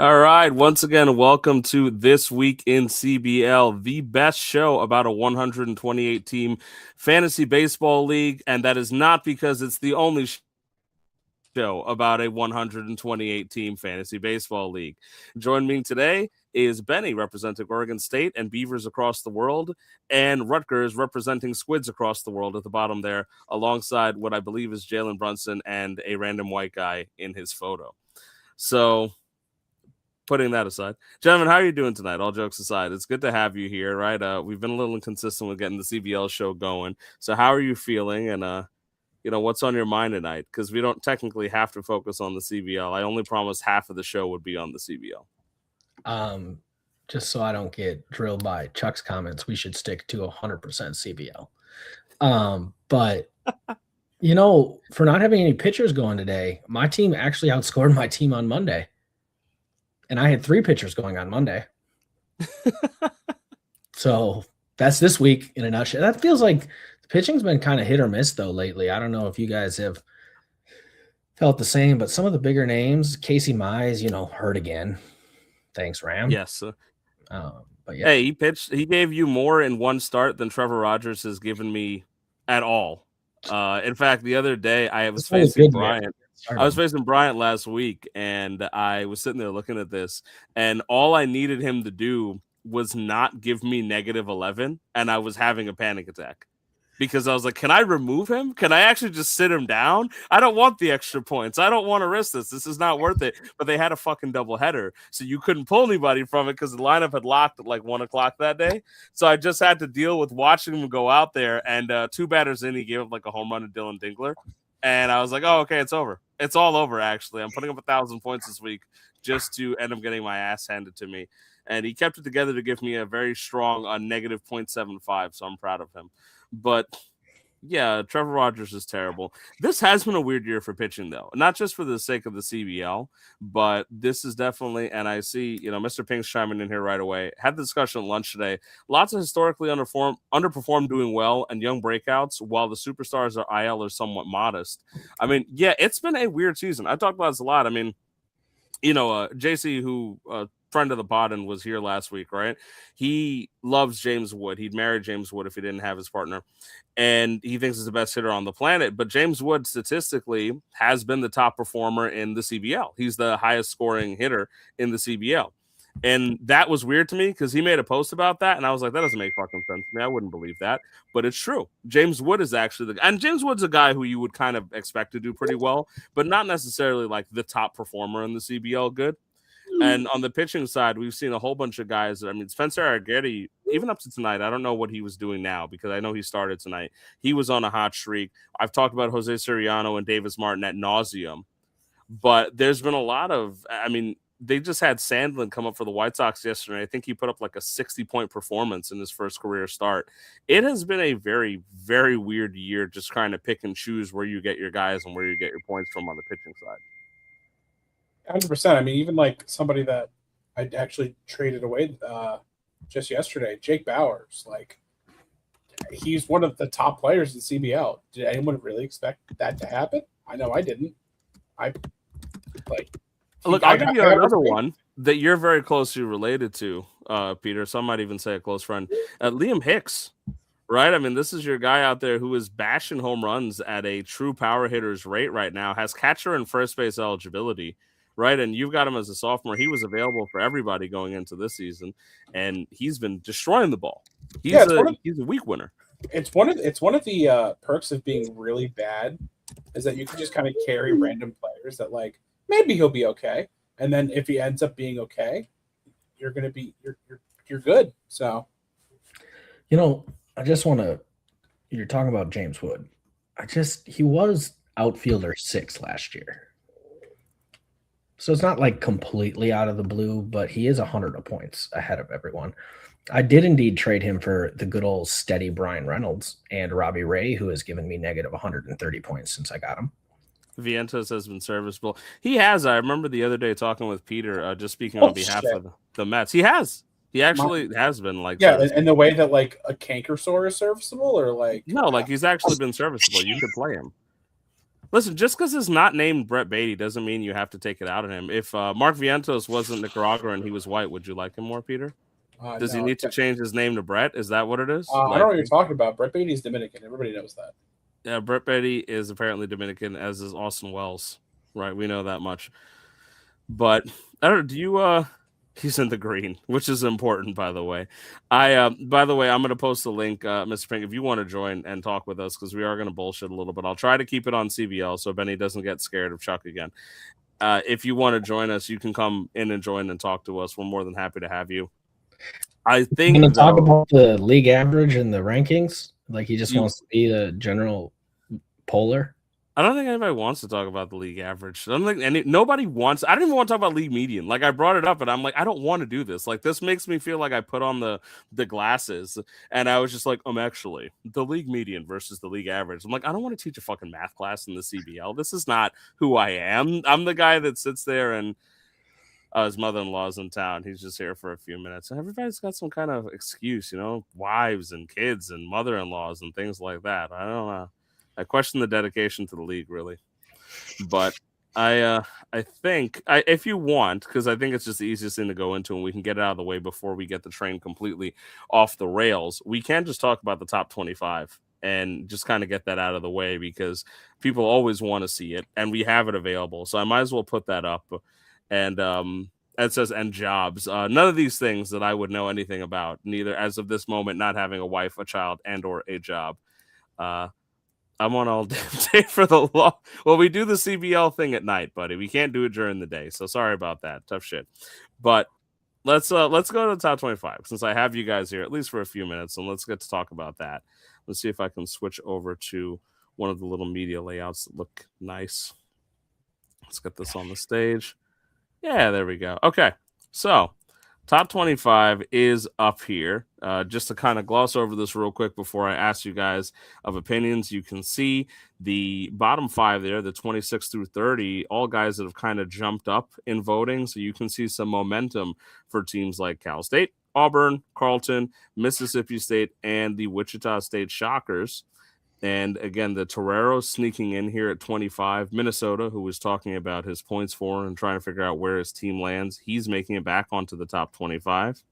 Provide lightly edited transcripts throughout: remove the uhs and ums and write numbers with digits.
All right. Once again, welcome to This Week in CBL, the best show about a 128 team fantasy baseball league. And that is not because it's the only show about a 128 team fantasy baseball league. Joining me today is Benny, representing Oregon State and Beavers across the world, and Rutgers, representing Squids across the world at the bottom there, alongside what I believe is Jalen Brunson and a random white guy in his photo. So, putting that aside, gentlemen, how are you doing tonight? All jokes aside, it's good to have you here, right? We've been a little inconsistent with getting the CBL show going. So how are you feeling? And what's on your mind tonight? Because we don't technically have to focus on the CBL. I only promised half of the show would be on the CBL. Just so I don't get drilled by Chuck's comments, we should stick to 100% CBL. But for not having any pitchers going today, my team actually outscored my team on Monday. And I had 3 pitchers going on Monday. So that's this week in a nutshell. That feels like the pitching's been kind of hit or miss, though, lately. I don't know if you guys have felt the same, but some of the bigger names, Casey Mize, hurt again. Thanks, Ram. Yes. But yeah. Hey, he pitched. He gave you more in one start than Trevor Rogers has given me at all. In fact, the other day I was facing Bryant. I was facing Bryant last week, and I was sitting there looking at this, and all I needed him to do was not give me -11, and I was having a panic attack. Because I was like, can I remove him? Can I actually just sit him down? I don't want the extra points. I don't want to risk this. This is not worth it. But they had a fucking doubleheader, so you couldn't pull anybody from it because the lineup had locked at like 1 o'clock that day. So I just had to deal with watching him go out there. And 2 batters in, he gave up like a home run to Dylan Dinkler. And I was like, oh, okay, it's over. It's all over, actually. I'm putting up 1,000 points this week just to end up getting my ass handed to me. And he kept it together to give me a very strong -0.75, so I'm proud of him. But yeah, Trevor Rogers is terrible. This has been a weird year for pitching, though, not just for the sake of the CBL, but this is definitely, and I see, Mr. Pink's chiming in here right away. Had the discussion at lunch today. Lots of historically underperformed doing well and young breakouts, while the superstars are IL are somewhat modest. I mean, yeah, it's been a weird season. I talked about this a lot. I mean, JC, who friend of the pod and was here last week, right? He loves James Wood. He'd marry James Wood if he didn't have his partner. And he thinks he's the best hitter on the planet. But James Wood statistically has been the top performer in the CBL. He's the highest scoring hitter in the CBL. And that was weird to me because he made a post about that. And I was like, that doesn't make fucking sense to me. I wouldn't believe that. But it's true. James Wood is actually and James Wood's a guy who you would kind of expect to do pretty well, but not necessarily like the top performer in the CBL good. And on the pitching side, we've seen a whole bunch of guys. I mean, Spencer Arrighetti, even up to tonight, I don't know what he was doing now because I know he started tonight. He was on a hot streak. I've talked about Jose Soriano and Davis Martin ad nauseum. But there's been a lot of, they just had Sandlin come up for the White Sox yesterday. I think he put up like a 60-point performance in his first career start. It has been a very, very weird year just trying to pick and choose where you get your guys and where you get your points from on the pitching side. 100%. I mean, even like somebody that I actually traded away just yesterday, Jake Bowers. Like, he's one of the top players in CBL. Did anyone really expect that to happen? I know I didn't. Look, I'll give you another one that you're very closely related to, Peter. Some might even say a close friend. Liam Hicks, right? I mean, this is your guy out there who is bashing home runs at a true power hitter's rate right now, has catcher and first base eligibility. Right, and you've got him as a sophomore. He was available for everybody going into this season, and he's been destroying the ball. He's a week winner. It's one of the perks of being really bad is that you can just kind of carry random players that like maybe he'll be okay, and then if he ends up being okay, you're good. So, I just want to. You're talking about James Wood. He was outfielder 6 last year. So it's not like completely out of the blue, but he is 100 points ahead of everyone. I did indeed trade him for the good old steady Brian Reynolds and Robbie Ray, who has given me -130 points since I got him. Vientos has been serviceable. He has. I remember the other day talking with Peter, just speaking on behalf of the Mets. He has. He actually has been like and the way that like a canker sore is serviceable, or like no, like he's actually been serviceable. You could play him. Listen, just because it's not named Brett Beatty doesn't mean you have to take it out of him. If Mark Vientos wasn't Nicaraguan and he was white, would you like him more, Peter? Does he need to change his name to Brett? Is that what it is? I don't know what you're talking about. Brett Beatty's Dominican. Everybody knows that. Yeah, Brett Beatty is apparently Dominican, as is Austin Wells. Right, we know that much. But I don't know. Do you? He's in the green, which is important, by the way. By the way, I'm going to post the link, Mr. Pink, if you want to join and talk with us, because we are going to bullshit a little bit. I'll try to keep it on CBL so Benny doesn't get scared of Chuck again. If you want to join us, you can come in and join and talk to us. We're more than happy to have you. I think going to talk about the league average and the rankings. Like he just wants to be the general poller. I don't think anybody wants to talk about the league average. I don't think nobody wants. I don't even want to talk about league median. Like I brought it up, and I'm like, I don't want to do this. Like this makes me feel like I put on the glasses, and I was just like, actually the league median versus the league average. I'm like, I don't want to teach a fucking math class in the CBL. This is not who I am. I'm the guy that sits there and his mother-in-law's in town. He's just here for a few minutes. And everybody's got some kind of excuse, wives and kids and mother-in-laws and things like that. I don't know. I question the dedication to the league, really. But I think if you want, because I think it's just the easiest thing to go into, and we can get it out of the way before we get the train completely off the rails, we can just talk about the top 25 and just kind of get that out of the way because people always want to see it, and we have it available. So I might as well put that up. And it says, and jobs. None of these things that I would know anything about, neither as of this moment, not having a wife, a child, and or a job. I'm on all damn day for the law. Well, we do the CBL thing at night, buddy. We can't do it during the day. So sorry about that. Tough shit. But let's go to the top 25 since I have you guys here at least for a few minutes, and let's get to talk about that. Let's see if I can switch over to one of the little media layouts that look nice. Let's get this on the stage. Yeah, there we go. Okay, so top 25 is up here. Just to kind of gloss over this real quick before I ask you guys of opinions, you can see the bottom 5 there, the 26 through 30, all guys that have kind of jumped up in voting. So you can see some momentum for teams like Cal State, Auburn, Carleton, Mississippi State, and the Wichita State Shockers. And again, the Toreros sneaking in here at 25. Minnesota, who was talking about his points for and trying to figure out where his team lands, he's making it back onto the top 25.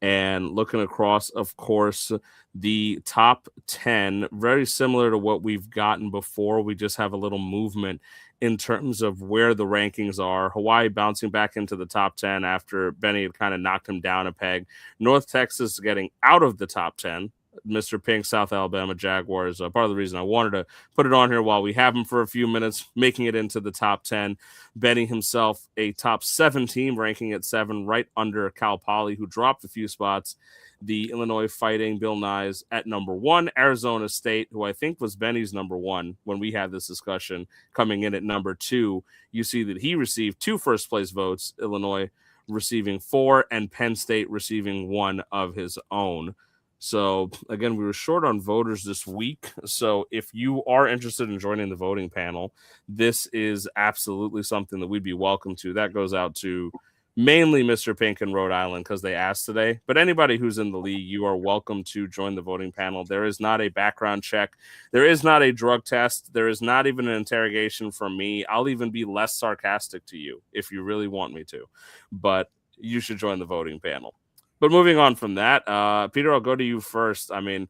And looking across, of course, the top 10, very similar to what we've gotten before. We just have a little movement in terms of where the rankings are. Hawaii bouncing back into the top 10 after Benny had kind of knocked him down a peg. North Texas getting out of the top 10. Mr. Pink, South Alabama Jaguars. Part of the reason I wanted to put it on here while we have him for a few minutes, making it into the top 10. Benny himself, a top 7 team, ranking at 7, right under Cal Poly, who dropped a few spots. The Illinois Fighting, Bill Nyes at number 1. Arizona State, who I think was Benny's number 1 when we had this discussion, coming in at number 2. You see that he received 2 first-place votes, Illinois receiving 4, and Penn State receiving 1 of his own. So, again, we were short on voters this week. So if you are interested in joining the voting panel, this is absolutely something that we'd be welcome to. That goes out to mainly Mr. Pink in Rhode Island because they asked today. But anybody who's in the league, you are welcome to join the voting panel. There is not a background check. There is not a drug test. There is not even an interrogation from me. I'll even be less sarcastic to you if you really want me to. But you should join the voting panel. But moving on from that, Peter, I'll go to you first. I mean,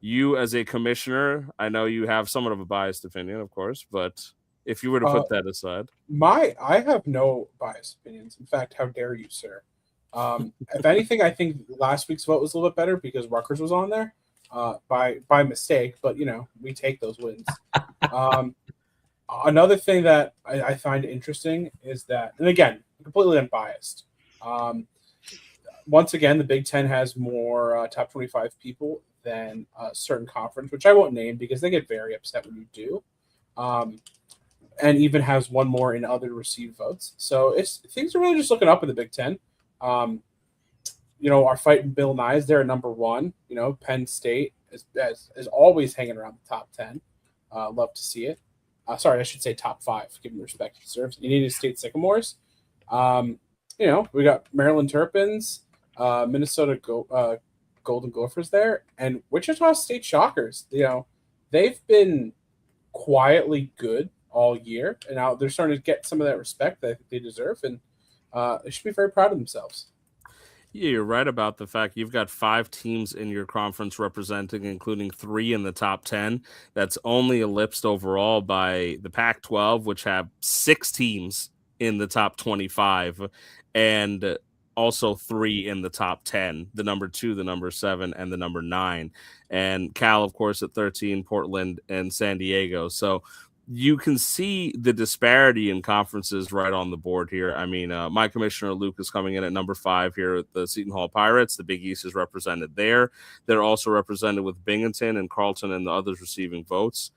you as a commissioner, I know you have somewhat of a biased opinion, of course, but if you were to put that aside. I have no biased opinions. In fact, how dare you, sir? If anything, I think last week's vote was a little bit better because Rutgers was on there by mistake, but, we take those wins. Another thing that I find interesting is that, and again, completely unbiased, once again, the Big Ten has more top 25 people than a certain conference, which I won't name because they get very upset when you do, and even has one more in other received votes. So things are really just looking up in the Big Ten. Our fighting Bill Nyes, they're at number 1. Penn State is always hanging around the top 10. Love to see it. Sorry, I should say top 5, given the respect it deserves. Indiana State Sycamores. We got Maryland Terrapins. Minnesota Golden Gophers there, and Wichita State Shockers. They've been quietly good all year, and now they're starting to get some of that respect that I think they deserve, and they should be very proud of themselves. Yeah, you're right about the fact you've got 5 teams in your conference representing, including 3 in the top 10. That's only ellipsed overall by the Pac-12, which have 6 teams in the top 25, and also 3 in the top 10, the number 2, the number 7, and the number 9. And Cal, of course, at 13, Portland, and San Diego. So you can see the disparity in conferences right on the board here. I mean, my commissioner Luke is coming in at number 5 here at the Seton Hall Pirates. The Big East is represented there. They're also represented with Binghamton and Carleton and the others receiving votes.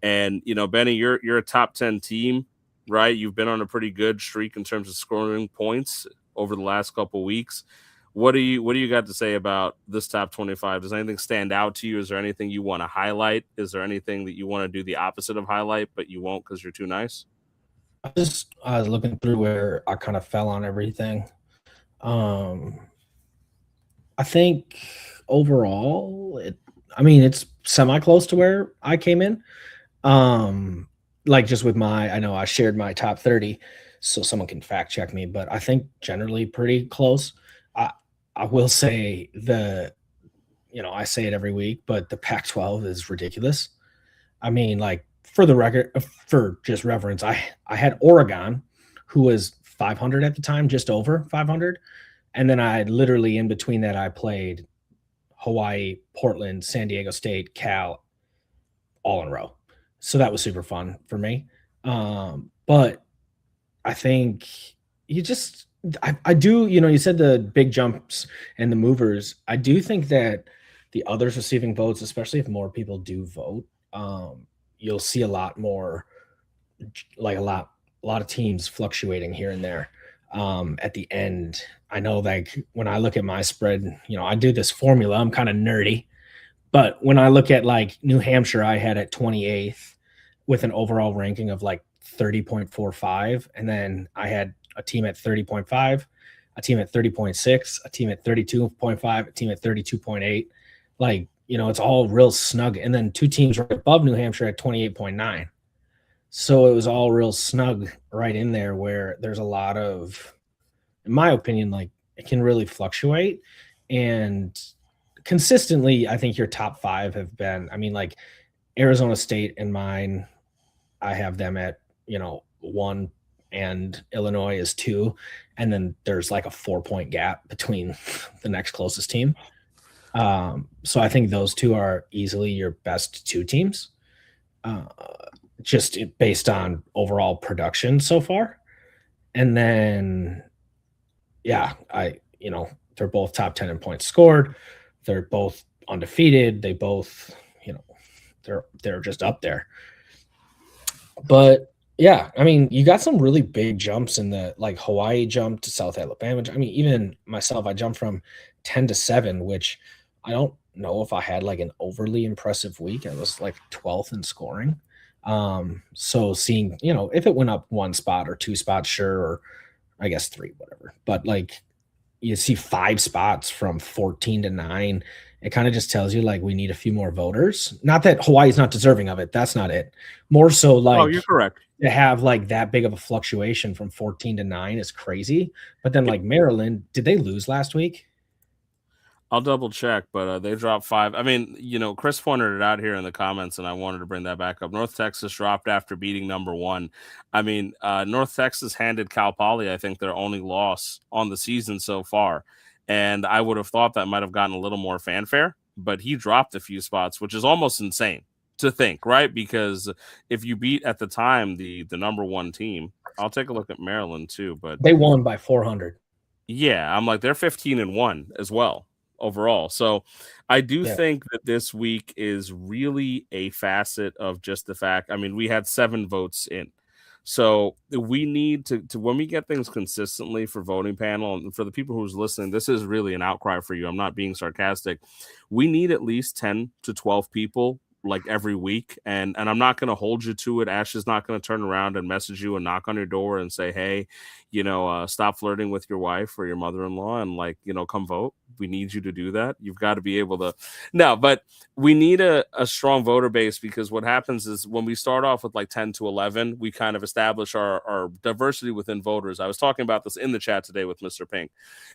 And Benny, you're a top 10 team, right? You've been on a pretty good streak in terms of scoring points over the last couple of weeks. What do you got to say about this top 25? Does anything stand out to you? Is there anything you want to highlight? Is there anything that you want to do the opposite of highlight, but you won't because you're too nice? I was looking through where I kind of fell on everything. I think overall, it's semi close to where I came in. Like just with I know I shared my top 30, so someone can fact check me, but I think generally pretty close. I will say I say it every week, but the Pac-12 is ridiculous. I mean, like for the record, for just reference, I had Oregon, who was 500 at the time, just over 500. And then I literally in between that, I played Hawaii, Portland, San Diego State, Cal, all in a row. So that was super fun for me. But I think I do, you said the big jumps and the movers. I do think that the others receiving votes, especially if more people do vote, you'll see a lot more, like a lot of teams fluctuating here and there. At the end, I know like when I look at my spread, I do this formula. I'm kind of nerdy, but when I look at like New Hampshire, I had at 28th with an overall ranking of like 30.45, and then I had a team at 30.5, a team at 30.6, a team at 32.5, a team at 32.8. Like, it's all real snug. And then 2 teams right above New Hampshire at 28.9. So it was all real snug right in there where there's a lot of, in my opinion, like it can really fluctuate. And consistently, I think your top 5 have been, like Arizona State and mine, I have them at, 1, and Illinois is 2, and then there's like a 4-point gap between the next closest team. So I think those 2 are easily your best 2 teams, just based on overall production so far. And then, yeah, they're both top 10 in points scored. They're both undefeated. They both, they're just up there. But yeah, you got some really big jumps in the like Hawaii jumped to South Alabama. Even myself, I jumped from 10 to 7, which I don't know if I had like an overly impressive week. I was like 12th in scoring. So seeing, if it went up 1 spot or 2 spots, sure, or I guess 3, whatever. But like you see 5 spots from 14 to 9. It kind of just tells you like we need a few more voters. Not that Hawaii's not deserving of it. That's not it. More so like, oh, you're correct. To have like that big of a fluctuation from 14 to 9 is crazy. But then like Maryland, did they lose last week? I'll double check, but they dropped 5. Chris pointed it out here in the comments, and I wanted to bring that back up. North Texas dropped after beating number 1. North Texas handed Cal Poly, I think, their only loss on the season so far. And I would have thought that might have gotten a little more fanfare, but he dropped a few spots, which is almost insane to think, right? Because if you beat at the time the number 1 team, I'll take a look at Maryland too, but they won by 400. Yeah, I'm like they're 15-1 as well overall. So I do think that this week is really a facet of just the fact. We had 7 votes in. So we need to when we get things consistently for voting panel, and for the people who's listening, this is really an outcry for you. I'm not being sarcastic. We need at least 10 to 12 people like every week. And I'm not going to hold you to it. Ash is not going to turn around and message you and knock on your door and say, hey, stop flirting with your wife or your mother-in-law and come vote. we need you to do that. You've got to be able to. No, but we need a strong voter base, because what happens is when we start off with like 10 to 11, we kind of establish our diversity within voters. I was talking about this in the chat today with Mr. Pink.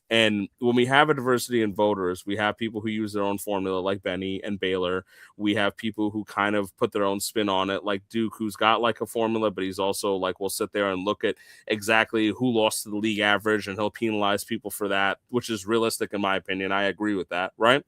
And when we have a diversity in voters, we have people who use their own formula like Benny and Baylor. We have people who kind of put their own spin on it, like Duke, who's got like a formula, but he's also like, will sit there and look at exactly who lost to the league average, and he'll penalize people for that, which is realistic in my opinion. I agree with that, right?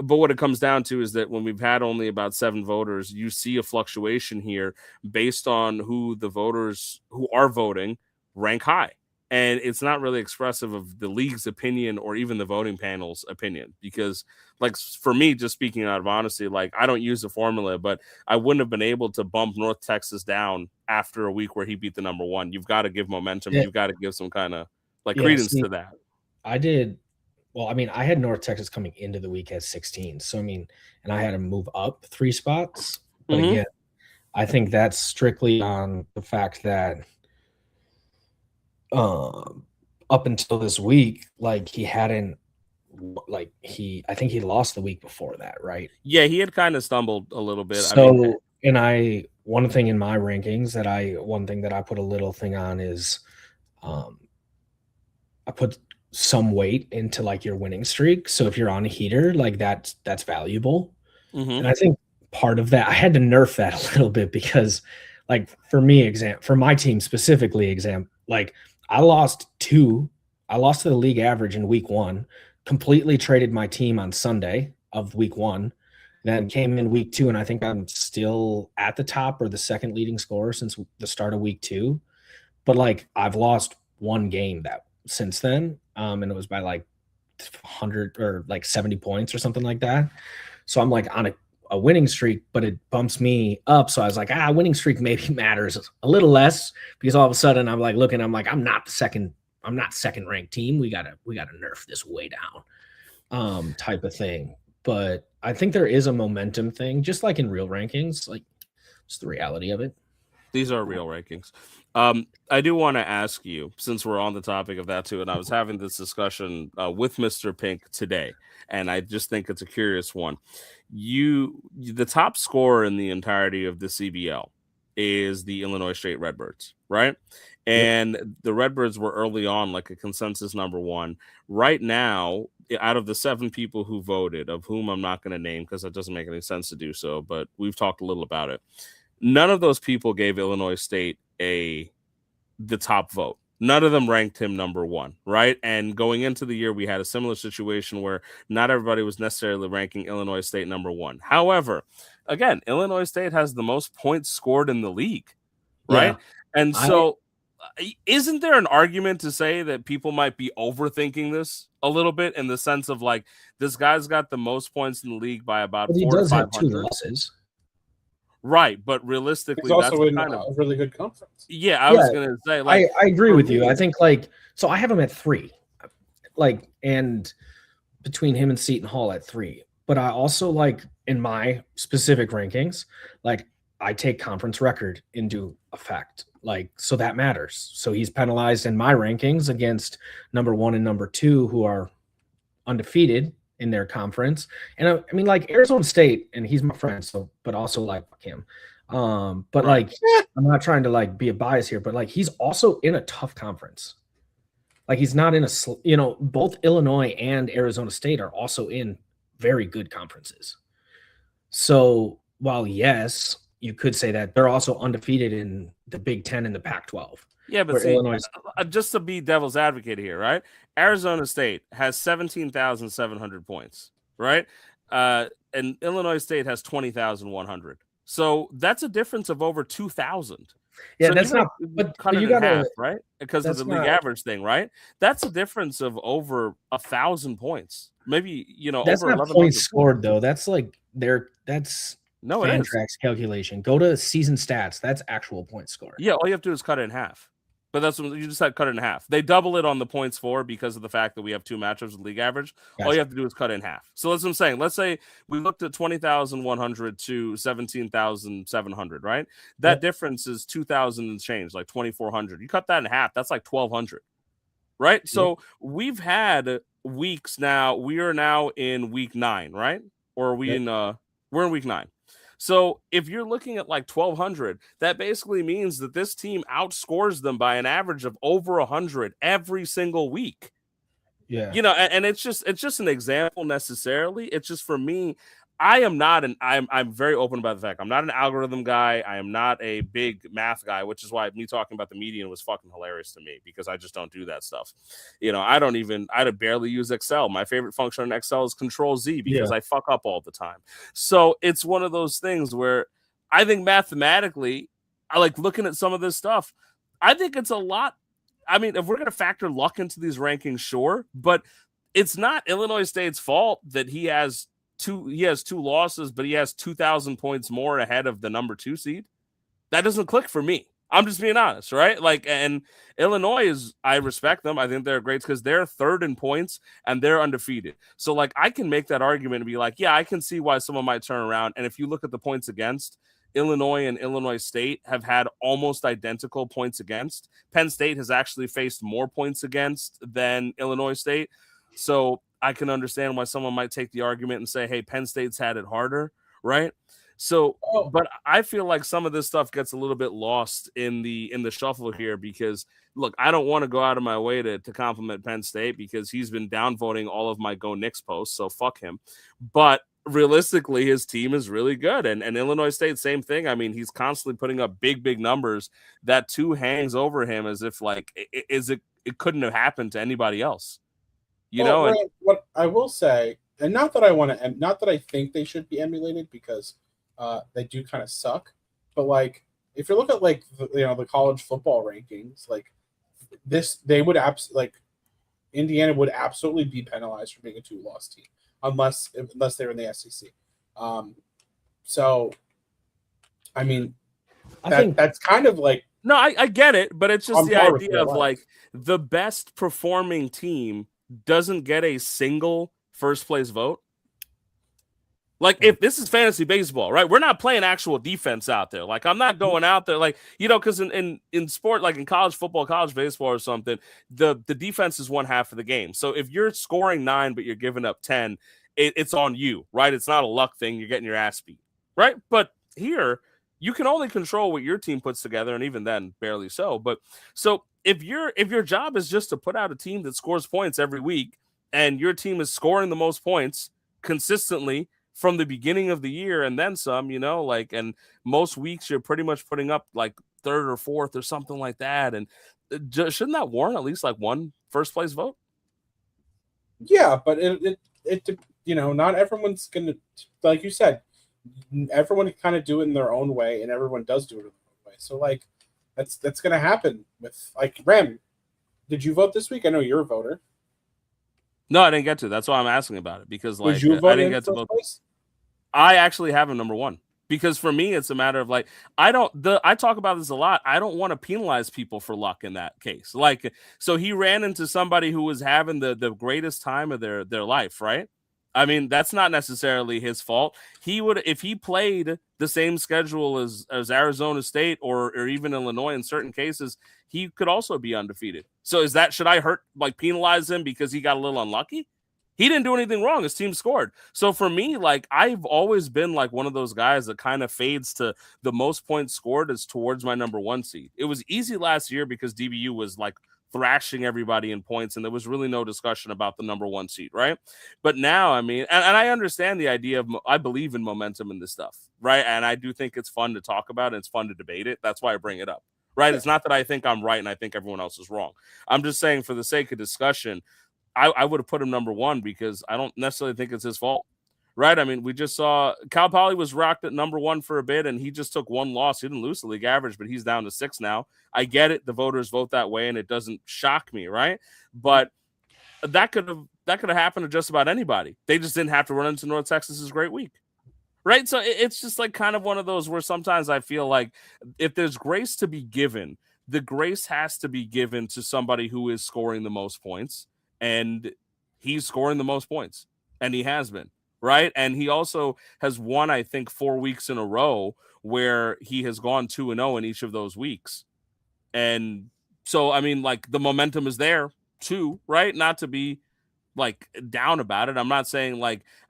But what it comes down to is that when we've had only about 7 voters, you see a fluctuation here based on who the voters who are voting rank high. And it's not really expressive of the league's opinion or even the voting panel's opinion, because like for me, just speaking out of honesty, like I don't use the formula, but I wouldn't have been able to bump North Texas down after a week where he beat the number 1. You've got to give momentum. Yeah. You've got to give some kind of like credence to that. I did. Well, I mean, I had North Texas coming into the week at 16. So, I mean, and I had to move up 3 spots. But again, I think that's strictly on the fact that up until this week, like he hadn't, like I think he lost the week before that, right? Yeah, he had kind of stumbled a little bit. So, one thing in my rankings one thing that I put a little thing on is I put some weight into like your winning streak. So if you're on a heater, like that's valuable. And I think part of that, I had to nerf that a little bit, because like for me, for my team specifically, like I lost to the league average in week 1, completely traded my team on Sunday of week 1, then came in week 2. And I think I'm still at the top or the second leading scorer since the start of week 2. But like I've lost 1 game since then. And it was by like 100 or like 70 points or something like that. So I'm like on a winning streak, but it bumps me up. So I was like, winning streak maybe matters a little less, because all of a sudden I'm like looking, I'm like, I'm not second ranked team. We gotta nerf this way down, type of thing. But I think there is a momentum thing, just like in real rankings, like it's the reality of it. These are real rankings. I do want to ask you, since we're on the topic of that too, and I was having this discussion with Mr. Pink today, and I just think it's a curious one. The top scorer in the entirety of the CBL is the Illinois State Redbirds, right? And the Redbirds were early on like a consensus number 1. Right now, out of the 7 people who voted, of whom I'm not going to name because it doesn't make any sense to do so, but we've talked a little about it. None of those people gave Illinois State the top vote. None of them ranked him number 1, right? And going into the year, we had a similar situation where not everybody was necessarily ranking Illinois State number 1. However, again, Illinois State has the most points scored in the league, right? Yeah. And so isn't there an argument to say that people might be overthinking this a little bit, in the sense of like, this guy's got the most points in the league by about 400 to 500. Have 2 losses. Right, but realistically, he's also in a really good conference. Yeah, I was going to say, like, I agree with you. I think like, so I have him at 3, like, and between him and Seton Hall at 3. But I also like in my specific rankings, like I take conference record into effect, like, so that matters. So he's penalized in my rankings against number 1 and number 2, who are undefeated in their conference. And I mean, like Arizona State, and he's my friend, so, but also like him. But like, I'm not trying to like be a bias here, but like, he's also in a tough conference. Like he's not in both Illinois and Arizona State are also in very good conferences. So while yes, you could say that they're also undefeated in the Big Ten and the Pac-12. Yeah, but see, just to be devil's advocate here, right? Arizona State has 17,700 points, right? And Illinois State has 20,100. So that's a difference of over 2,000. Yeah, so that's not. But you got half, right? Because of the league average thing, right? That's a difference of over 1,000 points. Maybe that's over not points scored though. That's like that's. No, it is. Fantrax calculation. Go to season stats. That's actual point score. Yeah, all you have to do is cut it in half. But that's what you just had cut it in half. They double it on the points for because of the fact that we have 2 matchups with league average. Gotcha. All you have to do is cut it in half. So that's what I'm saying. Let's say we looked at 20,100 to 17,700, right? That difference is 2,000 and change, like 2,400. You cut that in half, that's like 1,200, right? So we've had weeks now. We are now in week 9, right? Or are we we're in week 9. So if you're looking at like 1,200, that basically means that this team outscores them by an average of over 100 every single week. Yeah. And it's just an example necessarily. It's just, for me, I'm very open about the fact I'm not an algorithm guy. I am not a big math guy, which is why me talking about the median was fucking hilarious to me, because I just don't do that stuff. I barely use Excel. My favorite function in Excel is Control Z, because I fuck up all the time. So it's one of those things where I think mathematically, I like looking at some of this stuff. I think it's a lot. I mean, if we're going to factor luck into these rankings, sure, but it's not Illinois State's fault that he has two losses, but he has 2,000 points more ahead of the number 2 seed. That doesn't click for me. I'm just being honest, right? Like, and Illinois I respect them. I think they're great because they're 3rd in points and they're undefeated. So, like, I can make that argument and be like, yeah, I can see why someone might turn around. And if you look at the points against, Illinois and Illinois State have had almost identical points against. Penn State has actually faced more points against than Illinois State. So I can understand why someone might take the argument and say, hey, Penn State's had it harder, right? So, but I feel like some of this stuff gets a little bit lost in the shuffle here, because look, I don't want to go out of my way to compliment Penn State, because he's been downvoting all of my Go Knicks posts, so fuck him. But realistically, his team is really good, and Illinois State, same thing. I mean, he's constantly putting up big numbers. That 2 hangs over him as if like it couldn't have happened to anybody else. What I will say, and not that I think they should be emulated, because they do kind of suck, but like if you look at like the college football rankings, like they would Indiana would absolutely be penalized for being a 2-loss team unless they're in the SEC. So I mean, I think that's kind of like, no, I get it, but it's just the idea of like the best performing team doesn't get a single first place vote. Like, if this is fantasy baseball, right? We're not playing actual defense out there. Like, I'm not going out there like, because in sport, like in college football, college baseball or something, the defense is one half of the game. So if you're scoring 9 but you're giving up 10, it's on you, right? It's not a luck thing. You're getting your ass beat, right? But here, you can only control what your team puts together, and even then, barely so. But so if your job is just to put out a team that scores points every week, and your team is scoring the most points consistently from the beginning of the year and then some, and most weeks you're pretty much putting up like 3rd or 4th or something like that. And shouldn't that warrant at least like one first place vote? Yeah, but it not everyone's going to, like you said, everyone can kind of do it in their own way, and everyone does do it in their own way. So like that's going to happen with like Rem. Did you vote this week? I know you're a voter. No, I didn't get to. That's why I'm asking about it, because like I didn't get to vote. I actually have him number 1, because for me it's a matter of like I talk about this a lot. I don't want to penalize people for luck in that case. Like, so he ran into somebody who was having the greatest time of their life, right? I mean, that's not necessarily his fault. He would, if he played the same schedule as Arizona State or even Illinois in certain cases, he could also be undefeated. So should I penalize him because he got a little unlucky? He didn't do anything wrong. His team scored. So for me, like, I've always been like one of those guys that kind of fades to the most points scored is towards my number 1 seed. It was easy last year because DBU was like thrashing everybody in points, and there was really no discussion about the number 1 seed, right? But now, I mean, and I understand the idea of, I believe in momentum in this stuff, right? And I do think it's fun to talk about, and it's fun to debate it. That's why I bring it up, right? It's not that I think I'm right and I think everyone else is wrong. I'm just saying, for the sake of discussion, I would have put him number 1 because I don't necessarily think it's his fault, right? I mean, we just saw Cal Poly was rocked at number 1 for a bit, and he just took 1 loss. He didn't lose the league average, but he's down to 6 now. I get it. The voters vote that way, and it doesn't shock me, right? But that could have happened to just about anybody. They just didn't have to run into North Texas's great week, right? So it's just like kind of one of those where sometimes I feel like if there's grace to be given, the grace has to be given to somebody who is scoring the most points, and he's scoring the most points, and he has been. Right. And he also has won, I think, 4 weeks in a row where he has gone 2-0 in each of those weeks. And so, I mean, like, the momentum is there too, right? Not to be like down about it. I'm not saying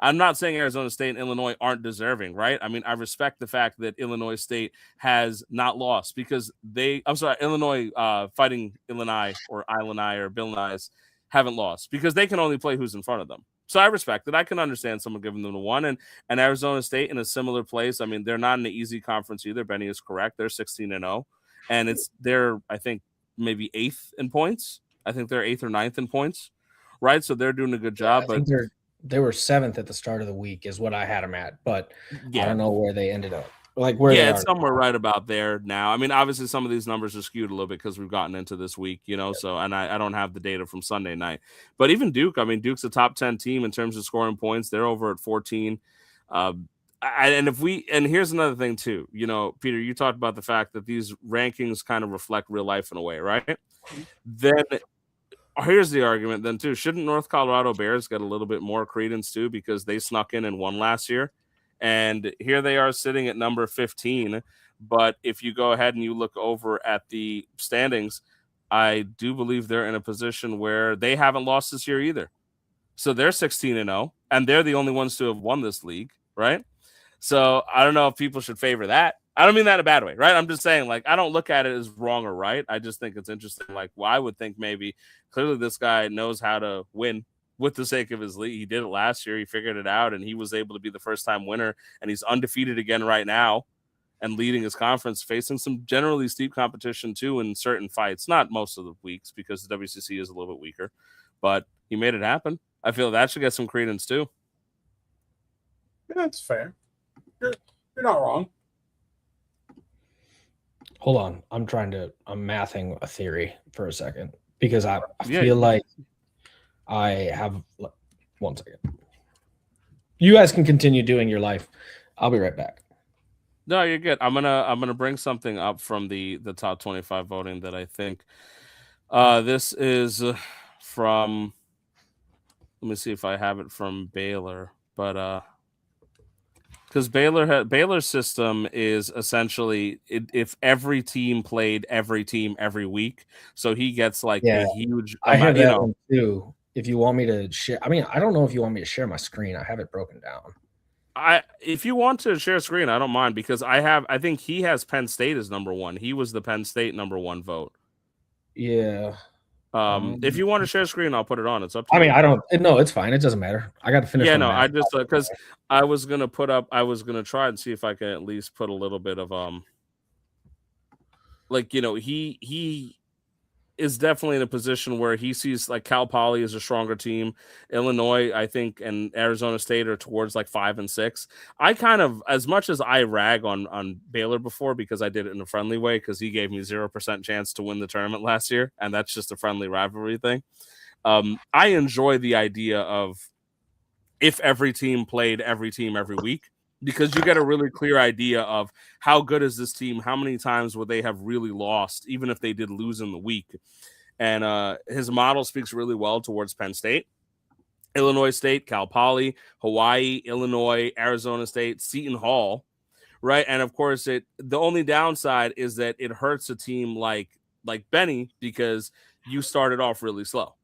Arizona State and Illinois aren't deserving, right? I mean, I respect the fact that Illinois State has not lost because Illinois Fighting Illini or Illini or Bill Nyes haven't lost because they can only play who's in front of them. So I respect it. I can understand someone giving them the one, and Arizona State in a similar place. I mean, they're not in the easy conference either. Benny is correct. They're 16-0, and they're I think maybe 8th in points. I think they're 8th or 9th in points. Right, so they're doing a good job. I think they were 7th at the start of the week, is what I had them at. But I don't know where they ended up. Like where? Yeah, it's somewhere right about there now. I mean, obviously, some of these numbers are skewed a little bit because we've gotten into this week, So, and I don't have the data from Sunday night, but even Duke. I mean, Duke's a top 10 team in terms of scoring points. They're over at 14. And here's another thing too. Peter, you talked about the fact that these rankings kind of reflect real life in a way, right? Then. Here's the argument then too. Shouldn't North Colorado Bears get a little bit more credence too because they snuck in and won last year? And here they are sitting at number 15. But if you go ahead and you look over at the standings, I do believe they're in a position where they haven't lost this year either. So they're 16-0, and they're the only ones to have won this league, right? So I don't know if people should favor that. I don't mean that in a bad way, right? I'm just saying, like, I don't look at it as wrong or right. I just think it's interesting. Like, well, I would think maybe clearly this guy knows how to win with the sake of his league. He did it last year. He figured it out, and he was able to be the first-time winner, and he's undefeated again right now and leading his conference, facing some generally steep competition, too, in certain fights. Not most of the weeks because the WCC is a little bit weaker, but he made it happen. I feel that should get some credence, too. Yeah, that's fair. You're not wrong. Hold on. I'm mathing a theory for a second because I feel like I have 1 second. You guys can continue doing your life. I'll be right back. No, you're good. I'm gonna bring something up from the top 25 voting that I think this is from. Let me see if I have it from Baylor, but because Baylor's system is essentially if every team played every team every week, so he gets like a huge. I have that one too. If you want me to share, I mean, I don't know if you want me to share my screen. I have it broken down. If you want to share screen, I don't mind because I think he has Penn State as number 1. He was the Penn State number 1 vote. Yeah. If you want to share screen, I'll put it on. It's up to you. I mean, I don't. No, it's fine. It doesn't matter. I got to finish. Yeah, no, I just because I was gonna try and see if I can at least put a little bit of he is definitely in a position where he sees like Cal Poly is a stronger team. Illinois, I think, and Arizona State are towards like 5 and 6. I kind of, as much as I rag on Baylor before because I did it in a friendly way because he gave me 0% chance to win the tournament last year, and that's just a friendly rivalry thing. I enjoy the idea of if every team played every team every week, because you get a really clear idea of how good is this team, how many times would they have really lost, even if they did lose in the week. And his model speaks really well towards Penn State, Illinois State, Cal Poly, Hawaii, Illinois, Arizona State, Seton Hall, right? And of course, the only downside is that it hurts a team like Benny because you started off really slow.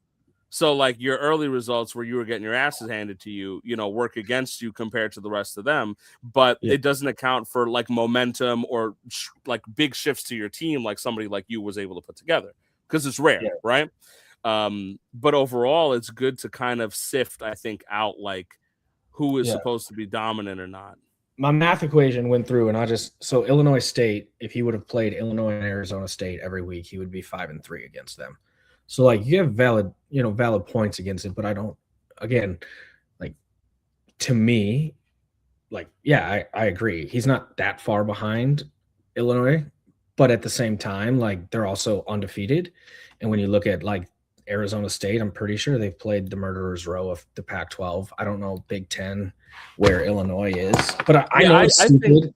So, like, your early results where you were getting your asses handed to you, work against you compared to the rest of them. But it doesn't account for, like, momentum or, like, big shifts to your team like somebody like you was able to put together because it's rare, right? But overall, it's good to kind of sift, I think, out, like, who is supposed to be dominant or not. My math equation went through, and so Illinois State, if he would have played Illinois and Arizona State every week, he would be 5 and 3 against them. So, like, you have valid points against it, but I don't, again, like, to me, like, yeah, I agree. He's not that far behind Illinois, but at the same time, like, they're also undefeated. And when you look at, like, Arizona State, I'm pretty sure they've played the murderer's row of the Pac-12. I don't know Big Ten where Illinois is, but I know it's stupid.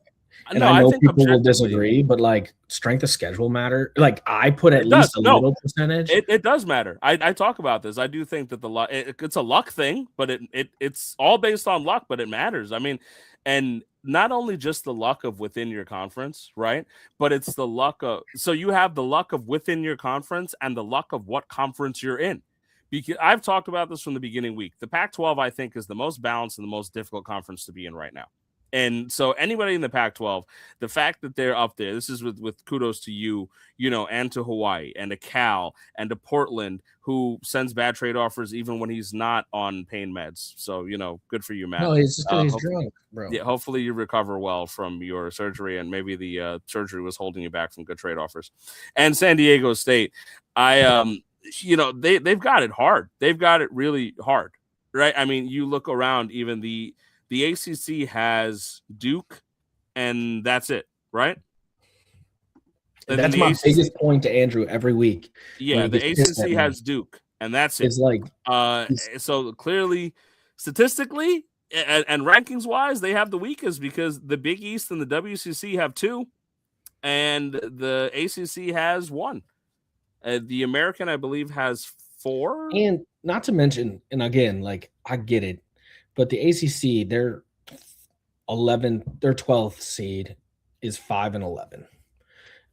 And I know people will disagree, but like strength of schedule matter. Like I put at least a little percentage. It does matter. I talk about this. I do think that it's a luck thing, but it's all based on luck, but it matters. I mean, and not only just the luck of within your conference, right? But it's the luck of, so you have the luck of within your conference and the luck of what conference you're in. Because I've talked about this from the beginning week. The Pac-12, I think, is the most balanced and the most difficult conference to be in right now. And so anybody in the Pac-12, the fact that they're up there, this is with kudos to you, and to Hawaii and to Cal and to Portland, who sends bad trade offers even when he's not on pain meds. So, good for you, Matt. No, it's just because he's drunk, bro. Yeah, hopefully you recover well from your surgery, and maybe the surgery was holding you back from good trade offers. And San Diego State, they've got it hard. They've got it really hard, right? I mean, you look around, even the ACC has Duke, and that's it, right? And that's my biggest point to Andrew every week. Yeah, the ACC has Duke, and that's it. It's like so clearly, statistically and rankings wise, they have the weakest because the Big East and the WCC have 2, and the ACC has 1. The American, I believe, has 4. And not to mention, and again, like I get it, but the ACC, their 12th seed is 5-11.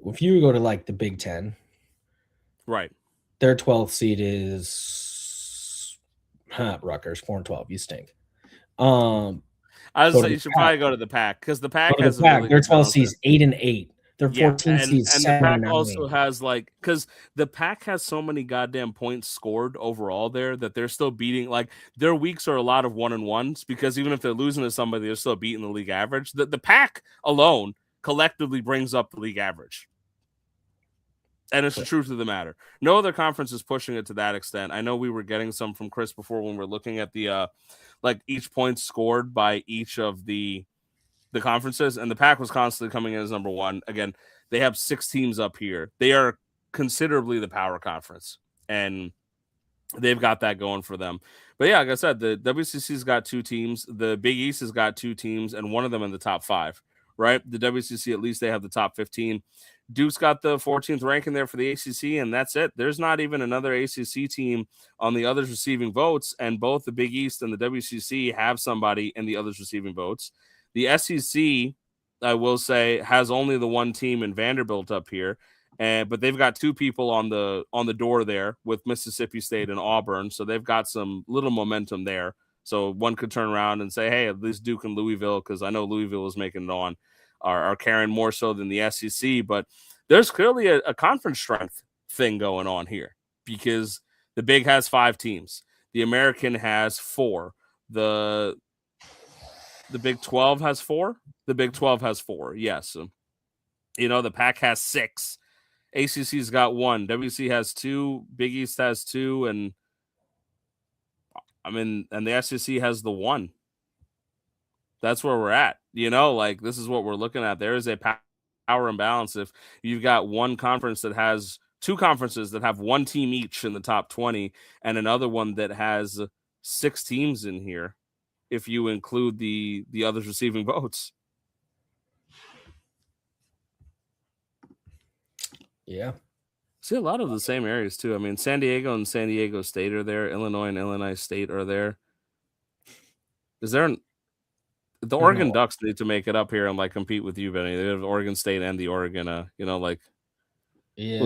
If you go to like the Big Ten, right, their 12th seed is Rutgers 4-12. You stink. I was saying you should probably go to the Pac because the Pac has their 12th seed is 8-8. Their 14 seed and the Pac also has because the Pac has so many goddamn points scored overall there that they're still beating. Like their weeks are a lot of 1-1s because even if they're losing to somebody, they're still beating the league average. The Pac alone collectively brings up the league average. And it's the truth of the matter. No other conference is pushing it to that extent. I know we were getting some from Chris before when we're looking at the each point scored by each of the conferences, and the Pac was constantly coming in as number 1. Again, they have 6 teams up here. They are considerably the power conference, and they've got that going for them. But yeah, like I said, the WCC's got 2 teams. The Big East has got 2 teams, and one of them in the top 5, right? The WCC, at least they have the top 15. Duke's got the 14th ranking there for the ACC, and that's it. There's not even another ACC team on the others receiving votes, and both the Big East and the WCC have somebody in the others receiving votes. The SEC, I will say, has only the 1 team in Vanderbilt up here, but they've got 2 people on the door there with Mississippi State and Auburn, so they've got some little momentum there. So one could turn around and say, hey, at least Duke and Louisville, because I know Louisville is making it on, are carrying more so than the SEC, but there's clearly a conference strength thing going on here because the Big has 5 teams. The American has 4. The Big 12 has 4. The Big 12 has 4. Yes. The Pac has 6. ACC's got 1. WC has 2. Big East has 2. And and the SEC has the 1. That's where we're at. This is what we're looking at. There is a power imbalance. If you've got one conference that has 2 conferences that have 1 team each in the top 20 and another one that has 6 teams in here, if you include the others receiving votes. Yeah. See a lot of the same areas too. I mean, San Diego and San Diego State are there. Illinois and Illinois State are there. Is there the Oregon Ducks need to make it up here and compete with you, Benny. They have Oregon State and the Oregon, we'll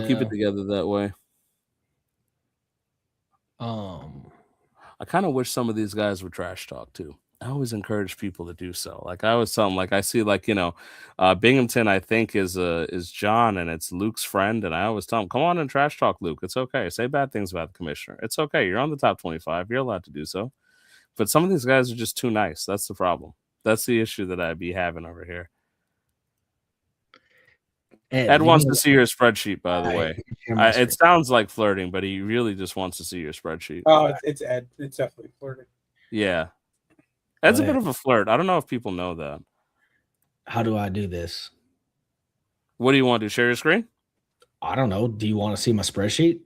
keep it together that way. I kind of wish some of these guys would trash talk too. I always encourage people to do so. I always tell them, I see Binghamton, I think is John and it's Luke's friend. And I always tell him, come on and trash talk Luke. It's okay. Say bad things about the commissioner. It's okay. You're on the top 25. You're allowed to do so. But some of these guys are just too nice. That's the problem. That's the issue that I'd be having over here. Ed wants to see your spreadsheet, by the way. It sounds like flirting, but he really just wants to see your spreadsheet. Oh, it's Ed. It's definitely flirting. Yeah. Ed's a bit of a flirt. I don't know if people know that. How do I do this? What do you want to do? Share your screen? I don't know. Do you want to see my spreadsheet?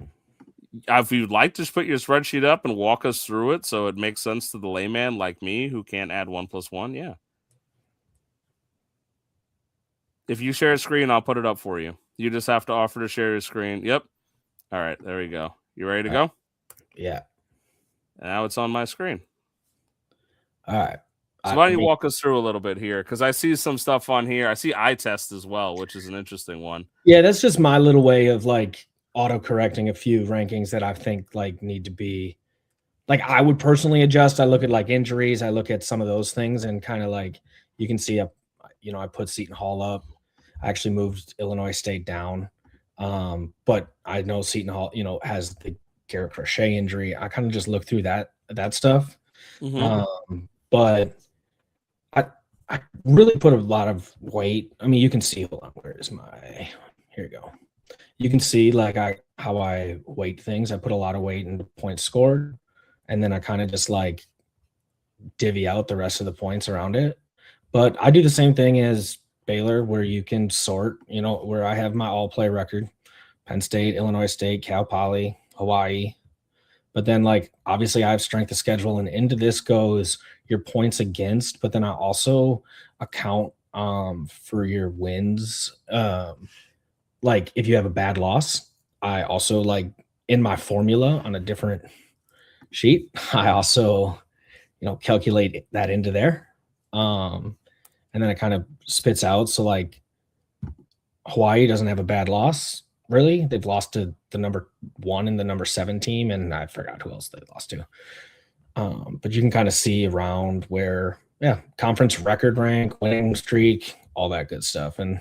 If you'd like to just put your spreadsheet up and walk us through it so it makes sense to the layman like me who can't add 1 + 1, yeah. If you share a screen, I'll put it up for you. You just have to offer to share your screen. Yep. All right, there we go. You ready to go? Yeah. Now it's on my screen. All right. So why don't you walk us through a little bit here? Because I see some stuff on here. I see eye test as well, which is an interesting one. Yeah, that's just my little way of auto-correcting a few rankings that I think like need to be like I would personally adjust. I look at like injuries, I look at some of those things, and kind of like you can see I put Seton Hall up. I actually moved Illinois State down. But I know Seton Hall, has the Garrett Crochet injury. I kind of just look through that stuff. But I really put a lot of weight. I mean, you can see, hold on, where is my, here you go. You can see like how I weight things. I put a lot of weight into points scored, and then I kind of just like divvy out the rest of the points around it. But I do the same thing as Baylor, where you can sort, where I have my all play record, Penn State, Illinois State, Cal Poly, Hawaii. But then like, obviously I have strength of schedule, and into this goes your points against, but then I also account for your wins. Like if you have a bad loss, I also like in my formula on a different sheet, I also, calculate that into there. And then it kind of spits out. So like Hawaii doesn't have a bad loss, really. They've lost to the number 1 and the number 7 team, and I forgot who else they lost to. But you can kind of see around where, conference record rank, winning streak, all that good stuff. And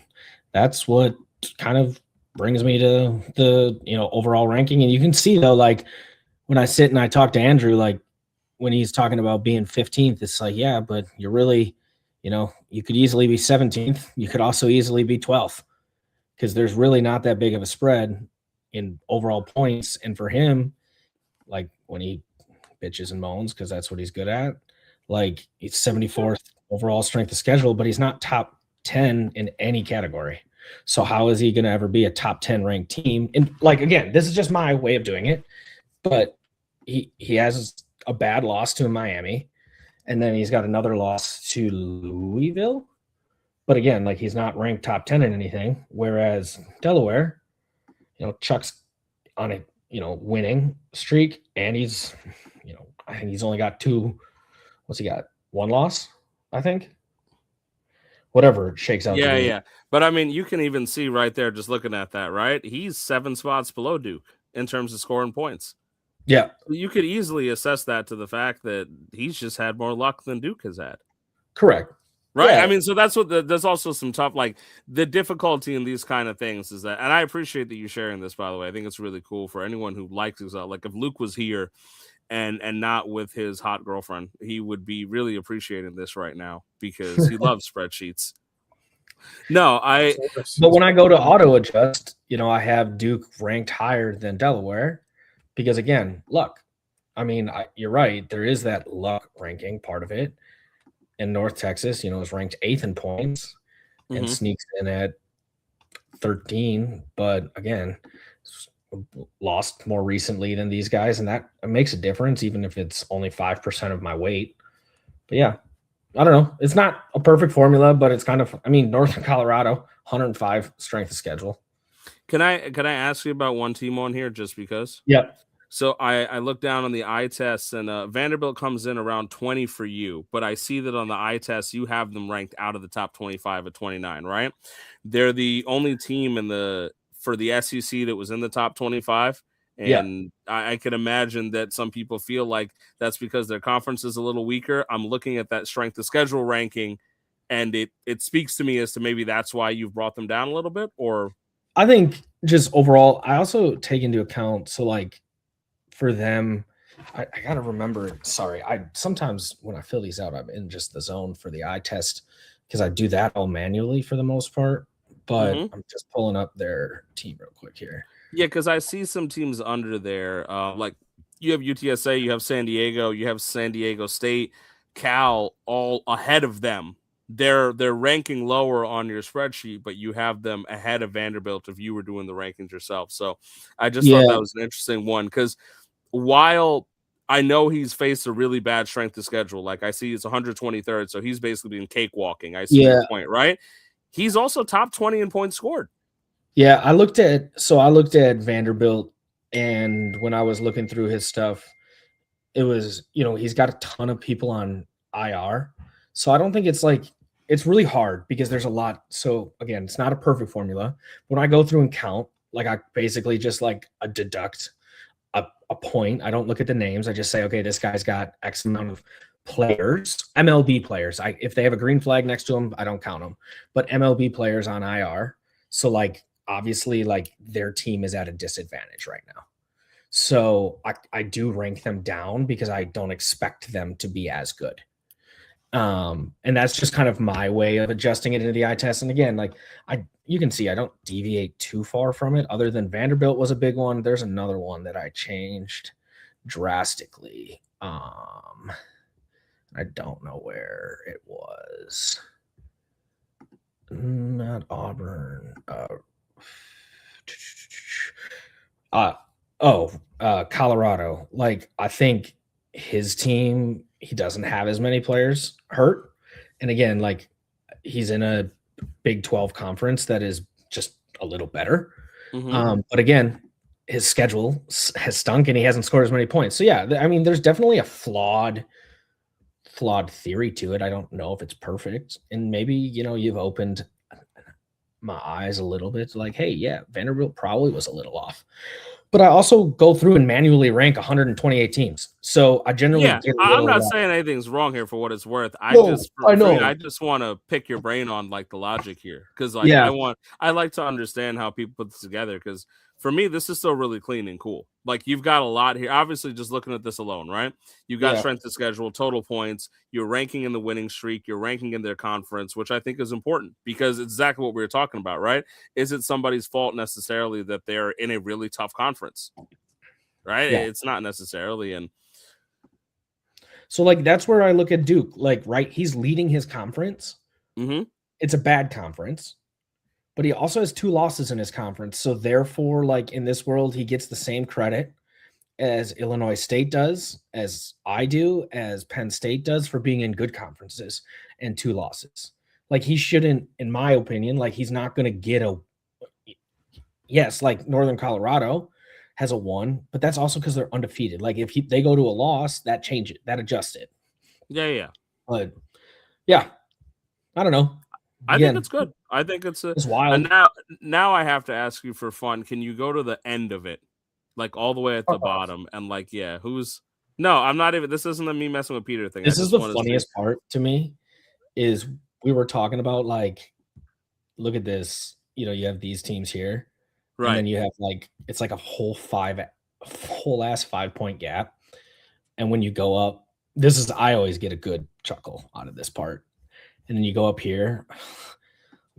that's what kind of brings me to the, overall ranking. And you can see though, like when I sit and I talk to Andrew, like when he's talking about being 15th, it's like, yeah, but you're really, you could easily be 17th. You could also easily be 12th, because there's really not that big of a spread in overall points. And for him, like when he bitches and moans, because that's what he's good at, like he's 74th overall strength of schedule, but he's not top 10 in any category. So how is he going to ever be a top 10 ranked team? And like, again, this is just my way of doing it, but he has a bad loss to Miami, and then he's got another loss to Louisville. But again, like he's not ranked top 10 in anything. Whereas Delaware, Chuck's on a, winning streak, and he's, I think he's only got 2. What's he got? 1 loss, I think. Whatever it shakes out. Yeah. But I mean, you can even see right there, just looking at that, right? He's 7 spots below Duke in terms of scoring points. Yeah. You could easily assess that to the fact that he's just had more luck than Duke has had. Correct. Right. Yeah. I mean, so that's what there's also some tough, like the difficulty in these kind of things is that, and I appreciate that you sharing this, by the way. I think it's really cool for anyone who likes Excel. Like if Luke was here and not with his hot girlfriend, he would be really appreciating this right now because he loves spreadsheets. But when I go to auto adjust, I have Duke ranked higher than Delaware because, again, luck. I mean, you're right. There is that luck ranking part of it. And North Texas, is ranked 8th in points and sneaks in at 13. But again, lost more recently than these guys, and that makes a difference, even if it's only 5% of my weight. But yeah, I don't know. It's not a perfect formula, but it's kind of, Northern Colorado, 105 strength of schedule. Can I ask you about one team on here just because? Yep. So I look down on the eye tests, and Vanderbilt comes in around 20 for you, but I see that on the eye tests you have them ranked out of the top 25 at 29, right? They're the only team for the SEC that was in the top 25. And I can imagine that some people feel like that's because their conference is a little weaker. I'm looking at that strength of schedule ranking, and it speaks to me as to maybe that's why you've brought them down a little bit. Or I think just overall, I also take into account, so like for them, I gotta remember, sorry, I sometimes when I fill these out, I'm in just the zone for the eye test because I do that all manually for the most part. But I'm just pulling up their team real quick here. Yeah, because I see some teams under there. Like you have UTSA, you have San Diego, you have San Diego State, Cal, all ahead of them. They're ranking lower on your spreadsheet, but you have them ahead of Vanderbilt if you were doing the rankings yourself. So I just thought that was an interesting one because while I know he's faced a really bad strength of schedule, like I see it's 123rd, so he's basically been cakewalking. I see your point, right? He's also top 20 in points scored. Yeah, I looked at Vanderbilt, and when I was looking through his stuff, it was, he's got a ton of people on IR. So I don't think it's really hard because there's a lot. So again, it's not a perfect formula. When I go through and count, Like I basically just like deduct a point. I don't look at the names. I just say, okay, this guy's got X amount of players, MLB players. If they have a green flag next to them, I don't count them. But MLB players on IR. So like obviously like their team is at a disadvantage right now. So I do rank them down because I don't expect them to be as good. And that's just kind of my way of adjusting it into the eye test. And again, like you can see I don't deviate too far from it, other than Vanderbilt was a big one. There's another one that I changed drastically. I don't know where it was. Not Auburn. Colorado. Like I think his team, he doesn't have as many players hurt. And again, like he's in a Big 12 conference that is just a little better. But again, his schedule has stunk and he hasn't scored as many points. So yeah, I mean, there's definitely a flawed theory to it. I don't know if it's perfect. And maybe, you've opened my eyes a little bit like, hey, yeah, Vanderbilt probably was a little off. But I also go through and manually rank 128 teams. So I generally I'm not saying anything's wrong here for what it's worth. I just want to pick your brain on like the logic here. Because like I like to understand how people put this together, because for me, this is still really clean and cool. Like you've got a lot here. Obviously, just looking at this alone, right? You've got strength of schedule, total points. You're ranking in the winning streak. You're ranking in their conference, which I think is important because it's exactly what we were talking about, right? Is it somebody's fault necessarily that they're in a really tough conference, right? Yeah. It's not necessarily. And so, like, that's where I look at Duke. Like, right, he's leading his conference. It's a bad conference. But he also has 2 losses in his conference. So therefore, like in this world, he gets the same credit as Illinois State does, as I do, as Penn State does for being in good conferences and 2 losses. Like he shouldn't, in my opinion, like he's not going to get like Northern Colorado has a 1, but that's also because they're undefeated. Like if they go to a loss, that adjusts it. Yeah. But yeah, I don't know. I think it's good. I think it's wild. And now I have to ask you for fun. Can you go to the end of it, like all the way at the bottom, and like, who's? No, I'm not even. This isn't a me messing with Peter thing. This is the funniest part to me. Is we were talking about like, look at this. You have these teams here, right? And then you have like it's like a whole ass 5-point gap. And when you go up, I always get a good chuckle out of this part. And then you go up here,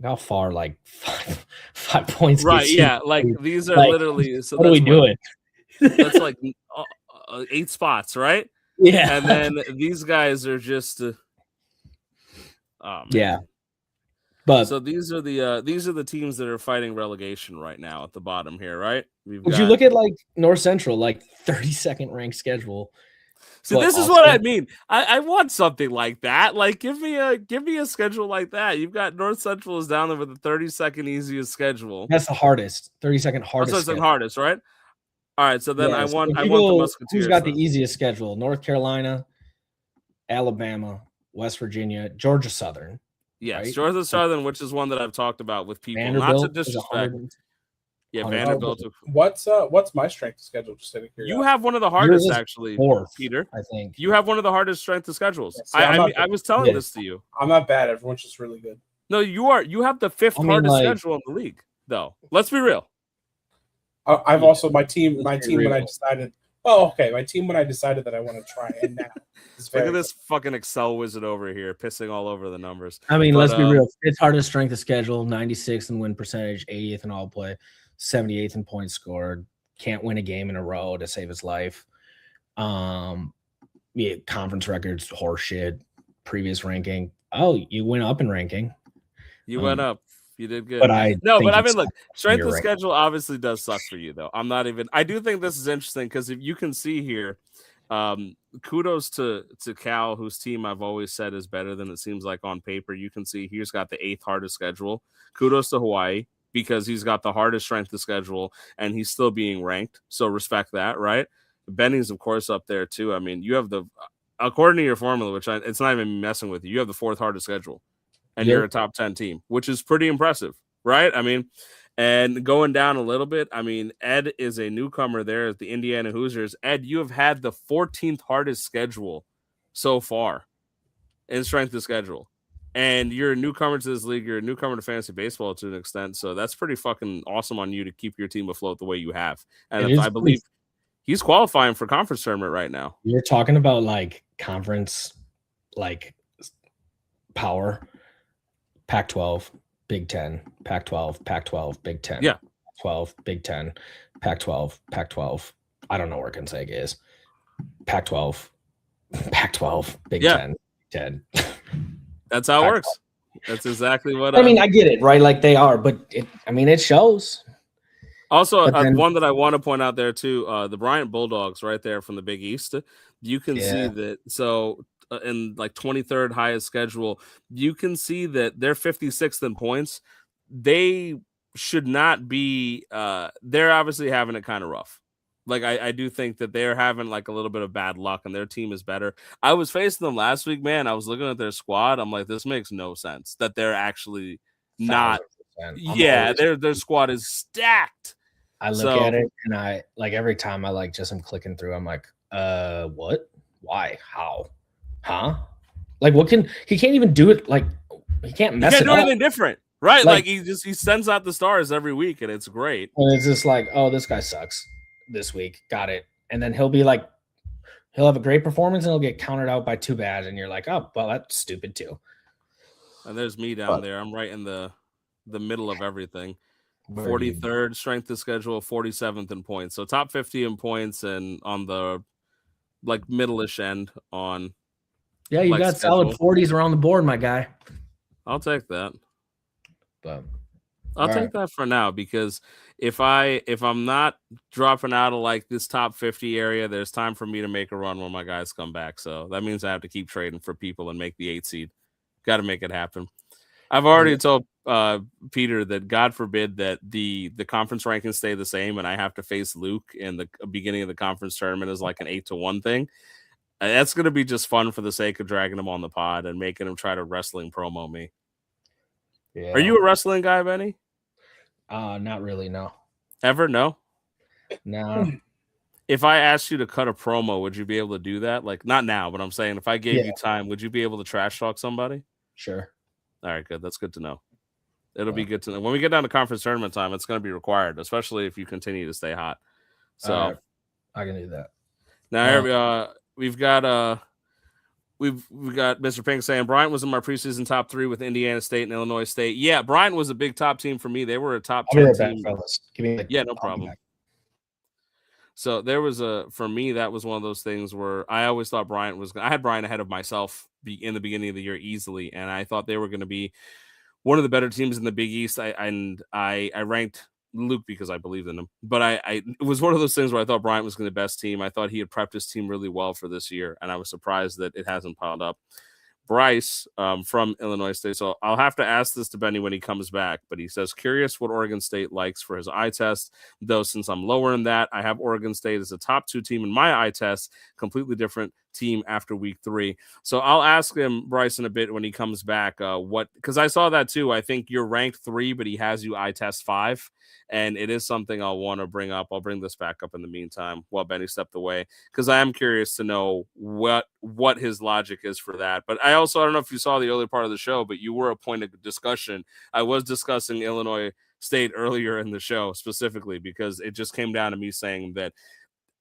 how far, like 5 points. Right, yeah, like these are like, literally. So what are we doing? That's like 8 spots, right? Yeah. And then these guys are just. Yeah. But so these are the teams that are fighting relegation right now at the bottom here, right? Would you look at like North Central, like 32nd ranked schedule? So this is what I mean. I want something like that. Like give me a schedule like that. You've got North Central is down there with the 32nd easiest schedule. That's the hardest. 32nd hardest. That's the hardest, right? All right. So then I want the Musketeers. Who's got the easiest schedule? North Carolina, Alabama, West Virginia, Georgia Southern. Yes, right? Georgia Southern, which is one that I've talked about with people. Vanderbilt, not to disrespect. Yeah, Vanderbilt. What's my strength of schedule? Just to you have one of the hardest, actually, 4th, Peter. I think you have one of the hardest strength of schedules. Yeah, I was telling this to you. I'm not bad. Everyone's just really good. No, you are. You have the 5th hardest schedule in the league, though. Let's be real. I've also my team when I decided. Oh, okay. My team when I decided that I want to try, and now look at this fucking Excel wizard over here, pissing all over the numbers. I mean, let's be real. It's hardest strength of schedule, 96th in win percentage, 80th in all play, 78th in points scored. Can't win a game in a row to save his life. Conference records, horseshit. Previous ranking. Oh, you went up in ranking. You went up. You did good. But I mean, look, strength of schedule obviously does suck for you, though. I do think this is interesting because if you can see here, kudos to Cal, whose team I've always said is better than it seems like on paper. You can see he's got the 8th hardest schedule. Kudos to Hawaii because he's got the hardest strength of schedule and he's still being ranked. So respect that, right? Benny's, of course, up there too. I mean, you have according to your formula, which it's not even messing with you have the 4th hardest schedule. And you're a top 10 team, which is pretty impressive, right? I mean, And going down a little bit, I mean, Ed is a newcomer there at the Indiana Hoosiers. Ed, you have had the 14th hardest schedule so far in strength of schedule. And you're a newcomer to this league. You're a newcomer to fantasy baseball to an extent. So that's pretty fucking awesome on you to keep your team afloat the way you have. And I believe he's qualifying for conference tournament right now. You're talking about like conference, like power, Pac-12, Big 10, Pac-12, Pac-12, Big 10. Yeah. 12, Big 10, Pac-12, Pac-12. I don't know where Gonzaga is. Pac-12, Pac-12, Big 10, 10. That's how it works. That's exactly what I mean. I get it, right? Like they are, but it shows. Also, one that I want to point out there too, the Bryant Bulldogs right there from the Big East. You can see that. So in like 23rd highest schedule, you can see that they're 56th in points. They should not be. They're obviously having it kind of rough. Like I do think that they're having like a little bit of bad luck, and their team is better. I was facing them last week, man. I was looking at their squad. I'm like, this makes no sense that they're actually not. Yeah, their squad is stacked. I look at it and I like every time I like just am clicking through. I'm like, what? Why? How? Huh? Like, he can't even do it. Like, he can't mess it up. He can't do anything different, right? Like he sends out the stars every week, and it's great. And it's just like, oh, this guy sucks this week. Got it. And then he'll have a great performance, and he'll get countered out by 2 bad, and you're like, oh, well, that's stupid too. And there's me down there. I'm right in the middle of everything. 43rd strength of schedule, 47th in points. So top 50 in points, and on the like middle-ish end on. Yeah, you got schedule. Solid 40s around the board, my guy. I'll take that. But I'll take that for now, because if I'm not dropping out of like this top 50 area, there's time for me to make a run when my guys come back. So that means I have to keep trading for people and make the 8 seed. Got to make it happen. I've already told Peter that God forbid that the conference rankings stay the same and I have to face Luke in the beginning of the conference tournament as like an 8-1 thing. That's going to be just fun for the sake of dragging him on the pod and making him try to wrestling promo me. Yeah. Are you a wrestling guy, Benny? Not really, no. Ever? No? No. If I asked you to cut a promo, would you be able to do that? Like, not now, but I'm saying if I gave you time, would you be able to trash talk somebody? Sure. All right, good. That's good to know. It'll be good to know. When we get down to conference tournament time, it's going to be required, especially if you continue to stay hot. So I can do that. Now we've got Mr. Pink saying Bryant was in my preseason top 3 with Indiana State and Illinois State. Yeah, Bryant was a big top team for me. They were a top 10 team. Fellas. No problem. So there was for me, that was one of those things where I always thought Bryant was. I had Bryant ahead of myself in the beginning of the year easily, and I thought they were going to be one of the better teams in the Big East. I ranked Luke because I believed in him, but it was one of those things where I thought Bryant was going to be the best team. I thought he had prepped his team really well for this year, and I was surprised that it hasn't piled up. Bryce from Illinois State. So I'll have to ask this to Benny when he comes back, but he says, curious what Oregon State likes for his eye test, though since I'm lower in that, I have Oregon State as a top 2 team in my eye test, completely different team after week 3. So I'll ask him, Bryce, in a bit when he comes back, because I saw that too. I think you're ranked 3, but he has you eye test 5. And it is something I'll want to bring up. I'll bring this back up in the meantime while Benny stepped away, because I am curious to know what his logic is for that. But I don't know if you saw the early part of the show, but you were a point of discussion. I was discussing Illinois State earlier in the show specifically because it just came down to me saying that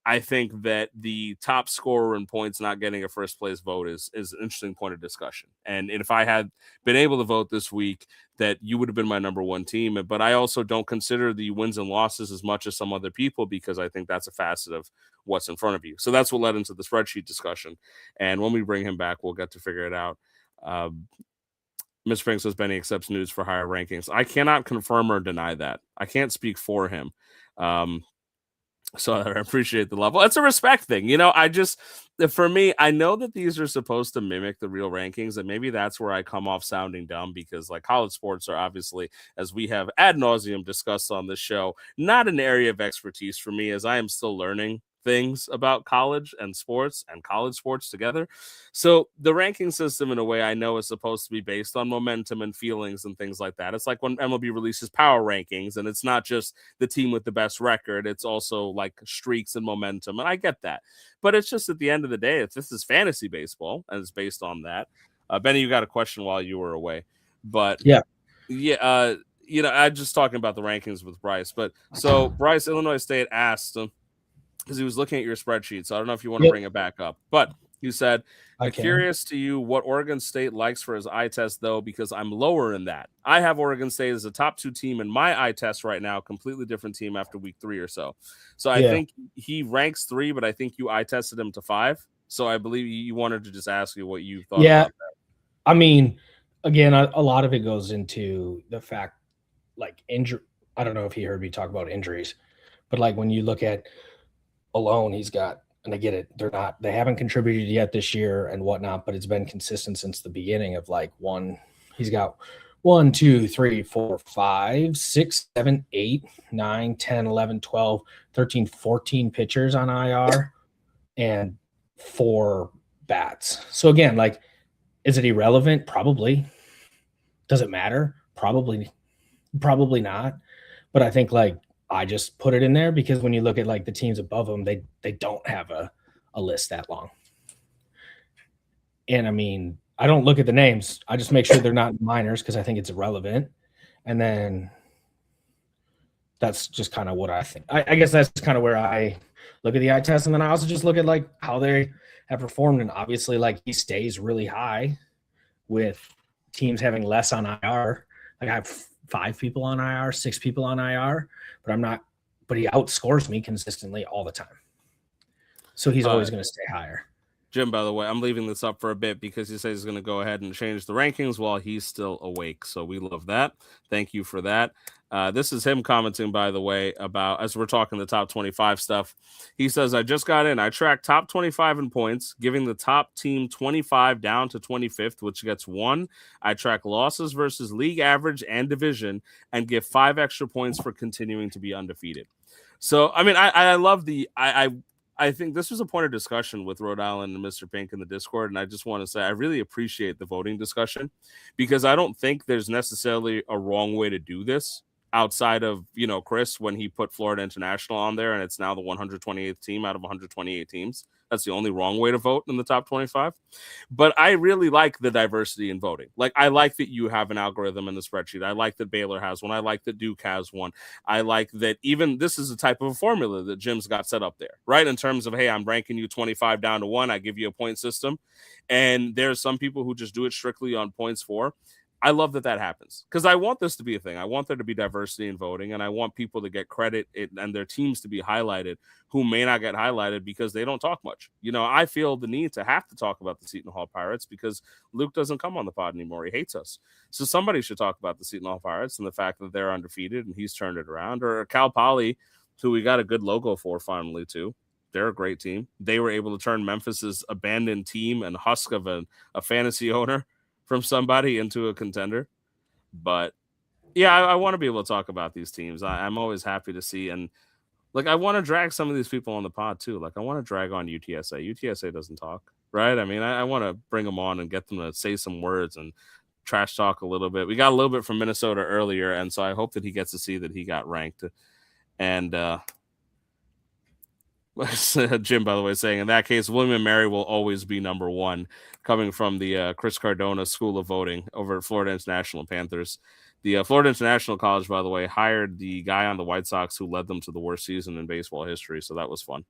I think that the top scorer in points not getting a first place vote is an interesting point of discussion. And if I had been able to vote this week, that you would have been my number 1 team. But I also don't consider the wins and losses as much as some other people, because I think that's a facet of what's in front of you. So that's what led into the spreadsheet discussion. And when we bring him back, we'll get to figure it out. Mr. Frank says Benny accepts news for higher rankings. I cannot confirm or deny that. I can't speak for him. So I appreciate the level. It's a respect thing. For me, I know that these are supposed to mimic the real rankings, and maybe that's where I come off sounding dumb, because like college sports are obviously, as we have ad nauseum discussed on this show, not an area of expertise for me, as I am still learning things about college and sports and college sports together. So the ranking system, in a way, I know is supposed to be based on momentum and feelings and things like that. It's like when MLB releases power rankings, and it's not just the team with the best record, it's also like streaks and momentum. And I get that. But it's just at the end of the day, if this is fantasy baseball and it's based on that. Benny, you got a question while you were away. But yeah, I'm just talking about the rankings with Bryce. But so Bryce, Illinois State asked him, because he was looking at your spreadsheet. So I don't know if you want to bring it back up. But you said, curious to you what Oregon State likes for his eye test, though, because I'm lower in that. I have Oregon State as a top 2 team in my eye test right now, completely different team after week 3 or so. So I think he ranks 3, but I think you eye tested him to 5. So I believe you wanted to just ask you what you thought about that. I mean, again, a lot of it goes into the fact, like, injury. I don't know if he heard me talk about injuries, but like when you look at alone, he's got, and I get it, they haven't contributed yet this year and whatnot, but it's been consistent since the beginning of like he's got 1, 2, 3, 4, 5, 6, 7, 8, 9, 10, 11, 12, 13, 14 pitchers on IR and 4 bats. So again, like, is it irrelevant? Probably. Does it matter? Probably not. But I think, like, I just put it in there because when you look at like the teams above them, they don't have a list that long. And I mean, I don't look at the names. I just make sure they're not minors because I think it's irrelevant. And then that's just kind of what I think. I guess that's kind of where I look at the eye test. And then I also just look at like how they have performed. And obviously, like, he stays really high with teams having less on IR. Like, I have 5 people on IR, 6 people on IR, but he outscores me consistently all the time. So he's always going to stay higher. Jim, by the way, I'm leaving this up for a bit because he says he's going to go ahead and change the rankings while he's still awake. So we love that. Thank you for that. This is him commenting, by the way, about, as we're talking the top 25 stuff. He says, I just got in. I tracked top 25 in points, giving the top team 25 down to 25th, which gets 1. I track losses versus league average and division and give 5 extra points for continuing to be undefeated. So, I mean, I love I think this was a point of discussion with Rhode Island and Mr. Pink in the Discord, and I just want to say I really appreciate the voting discussion because I don't think there's necessarily a wrong way to do this outside of, Chris, when he put Florida International on there, and it's now the 128th team out of 128 teams. That's the only wrong way to vote in the top 25. But I really like the diversity in voting. Like, I like that you have an algorithm in the spreadsheet. I like that Baylor has one. I like that Duke has one. I like that even this is a type of a formula that Jim's got set up there, right? In terms of, hey, I'm ranking you 25 down to 1. I give you a point system. And there's some people who just do it strictly on points for. I love that happens because I want this to be a thing. I want there to be diversity in voting, and I want people to get credit and their teams to be highlighted who may not get highlighted because they don't talk much. I feel the need to have to talk about the Seton Hall Pirates because Luke doesn't come on the pod anymore. He hates us. So somebody should talk about the Seton Hall Pirates and the fact that they're undefeated and he's turned it around. Or Cal Poly, who we got a good logo for finally too. They're a great team. They were able to turn Memphis's abandoned team and husk of a fantasy owner from somebody into a contender. But yeah, I want to be able to talk about these teams. I'm always happy to see. And like, I want to drag some of these people on the pod too. Like, I want to drag on UTSA. UTSA doesn't talk, right? I mean, I want to bring them on and get them to say some words and trash talk a little bit. We got a little bit from Minnesota earlier. And so I hope that he gets to see that he got ranked. And, Jim, by the way, saying in that case, William and Mary will always be number 1, coming from the Chris Cardona School of Voting over at Florida International Panthers. The Florida International College, by the way, hired the guy on the White Sox who led them to the worst season in baseball history, so that was fun.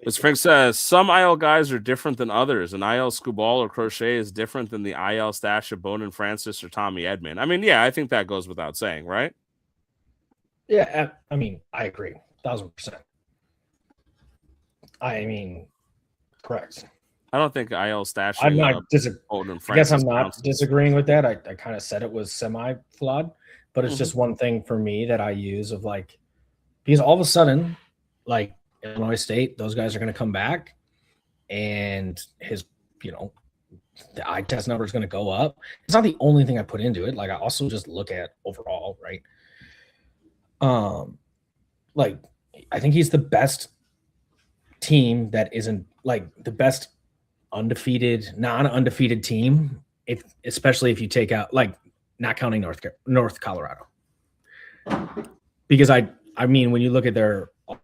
Mr. Frank says, some IL guys are different than others. An IL Scubal or Crochet is different than the IL stash of Bonin Francis or Tommy Edman. I mean, yeah, I think that goes without saying, right? Yeah, I mean, I agree. 1,000%. I mean, correct. I don't think IL stashing. I'm not I guess I'm not disagreeing with that. I kind of said it was semi-flawed, but it's just one thing for me that I use of like, because all of a sudden, like Illinois State, those guys are going to come back and his, the eye test number is going to go up. It's not the only thing I put into it. Like, I also just look at overall, right? Like, I think he's the best team that isn't like the best non-undefeated team, especially if you take out like not counting North Colorado. Because I mean, when you look at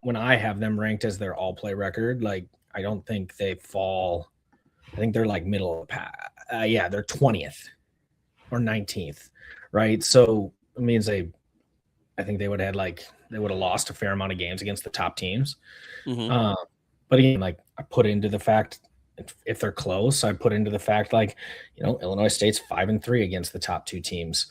when I have them ranked as their all play record, like I don't think they fall. I think they're like middle of the pack. Yeah, they're 20th or 19th, right? So it means I think they would have lost a fair amount of games against the top teams. Mm-hmm. But again, like I put into the fact if they're close, I put into the fact like, Illinois State's 5-3 against the top two teams.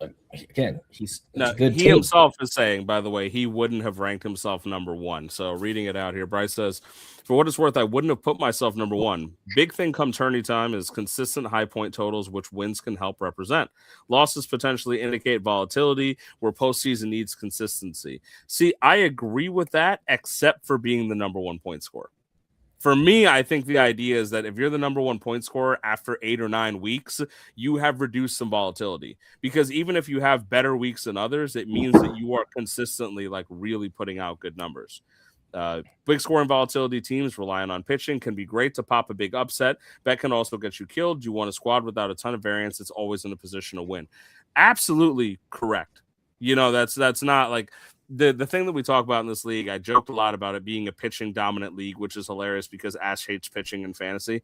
But again, he's a good he team. himself is saying, by the way, he wouldn't have ranked himself number one. So reading it out here, Bryce says, for what it's worth, I wouldn't have put myself number one. Big thing come tourney time is consistent high point totals, which wins can help represent. Losses potentially indicate volatility, where postseason needs consistency. See, I agree with that, except for being the number one point scorer. For me, I think the idea is that if you're the number one point scorer after 8 or 9 weeks, you have reduced some volatility. Because even if you have better weeks than others, it means that you are consistently like really putting out good numbers. Big scoring volatility teams relying on pitching can be great to pop a big upset. That can also get you killed. You want a squad without a ton of variance. It's always in a position to win. Absolutely correct. That's not like the thing that we talk about in this league. I joked a lot about it being a pitching dominant league, which is hilarious because Ash hates pitching in fantasy.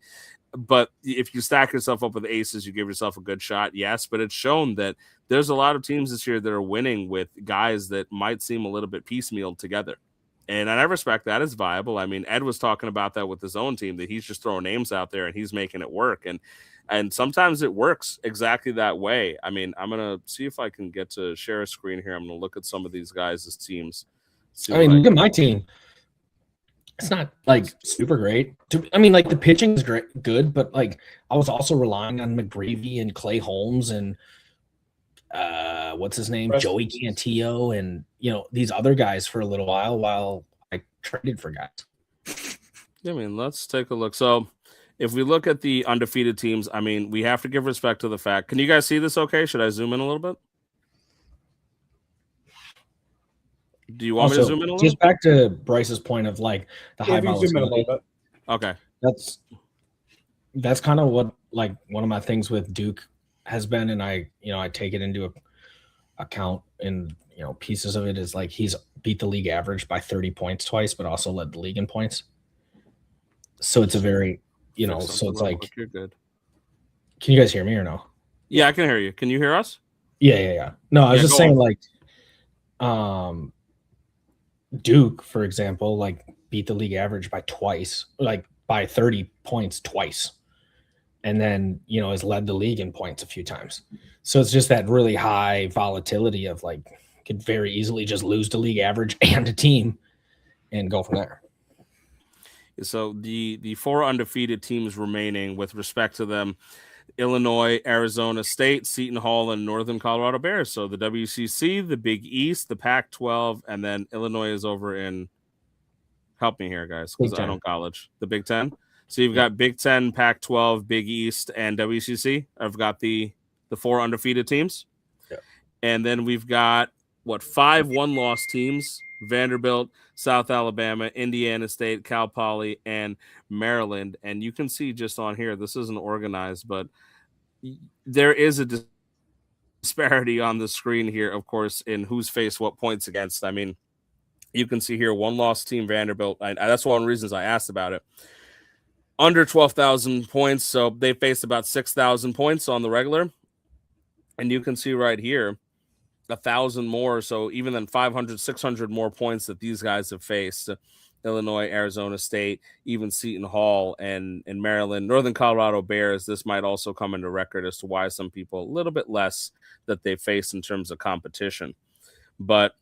But if you stack yourself up with aces, you give yourself a good shot. Yes, but it's shown that there's a lot of teams this year that are winning with guys that might seem a little bit piecemeal together. And I respect that as viable. I mean, Ed was talking about that with his own team, that he's just throwing names out there and he's making it work. And sometimes it works exactly that way. I mean, I'm going to see if I can get to share a screen here. I'm going to look at some of these guys' teams. Look at my team. It's not like super great. Like the pitching is good, but like I was also relying on McGreevy and Clay Holmes and what's his name? Joey Cantillo and, these other guys for a little while I traded for guys. I mean, let's take a look. So if we look at the undefeated teams, I mean, we have to give respect to the fact. Can you guys see this okay? Should I zoom in a little bit? Do you want me to zoom in a little? Just back to Bryce's point of like the high volatility. Zoom in a little bit. Okay. That's kind of what like one of my things with Duke has been, and I take it into account in pieces of it is like he's beat the league average by 30 points twice, but also led the league in points. So it's a very so it's like you're good. Can you guys hear me or no? Yeah, I can hear you. Can you hear us? Yeah. No, I was just saying like Duke, for example, like beat the league average by twice, like by 30 points twice. And then, has led the league in points a few times. So it's just that really high volatility of like could very easily just lose the league average and a team and go from there. So the 4 undefeated teams remaining with respect to them, Illinois, Arizona State, Seton Hall, and Northern Colorado Bears. So the WCC, the Big East, the Pac-12, and then Illinois is over in, help me here, guys, because I don't college. The Big Ten. So you've got Big Ten, Pac-12, Big East, and WCC. I've got the 4 undefeated teams. Yeah. And then we've got, 5 one-loss teams, Vanderbilt, South Alabama, Indiana State, Cal Poly, and Maryland. And you can see just on here, this isn't organized, but there is a disparity on the screen here, of course, in who's faced what points against. I mean, you can see here, one-loss team, Vanderbilt. That's one of the reasons I asked about it. Under 12,000 points, so they faced about 6,000 points on the regular. And you can see right here, 1,000 more, so even than 500, 600 more points that these guys have faced. Illinois, Arizona State, even Seton Hall, and Maryland. Northern Colorado Bears, this might also come into record as to why some people a little bit less that they face in terms of competition. But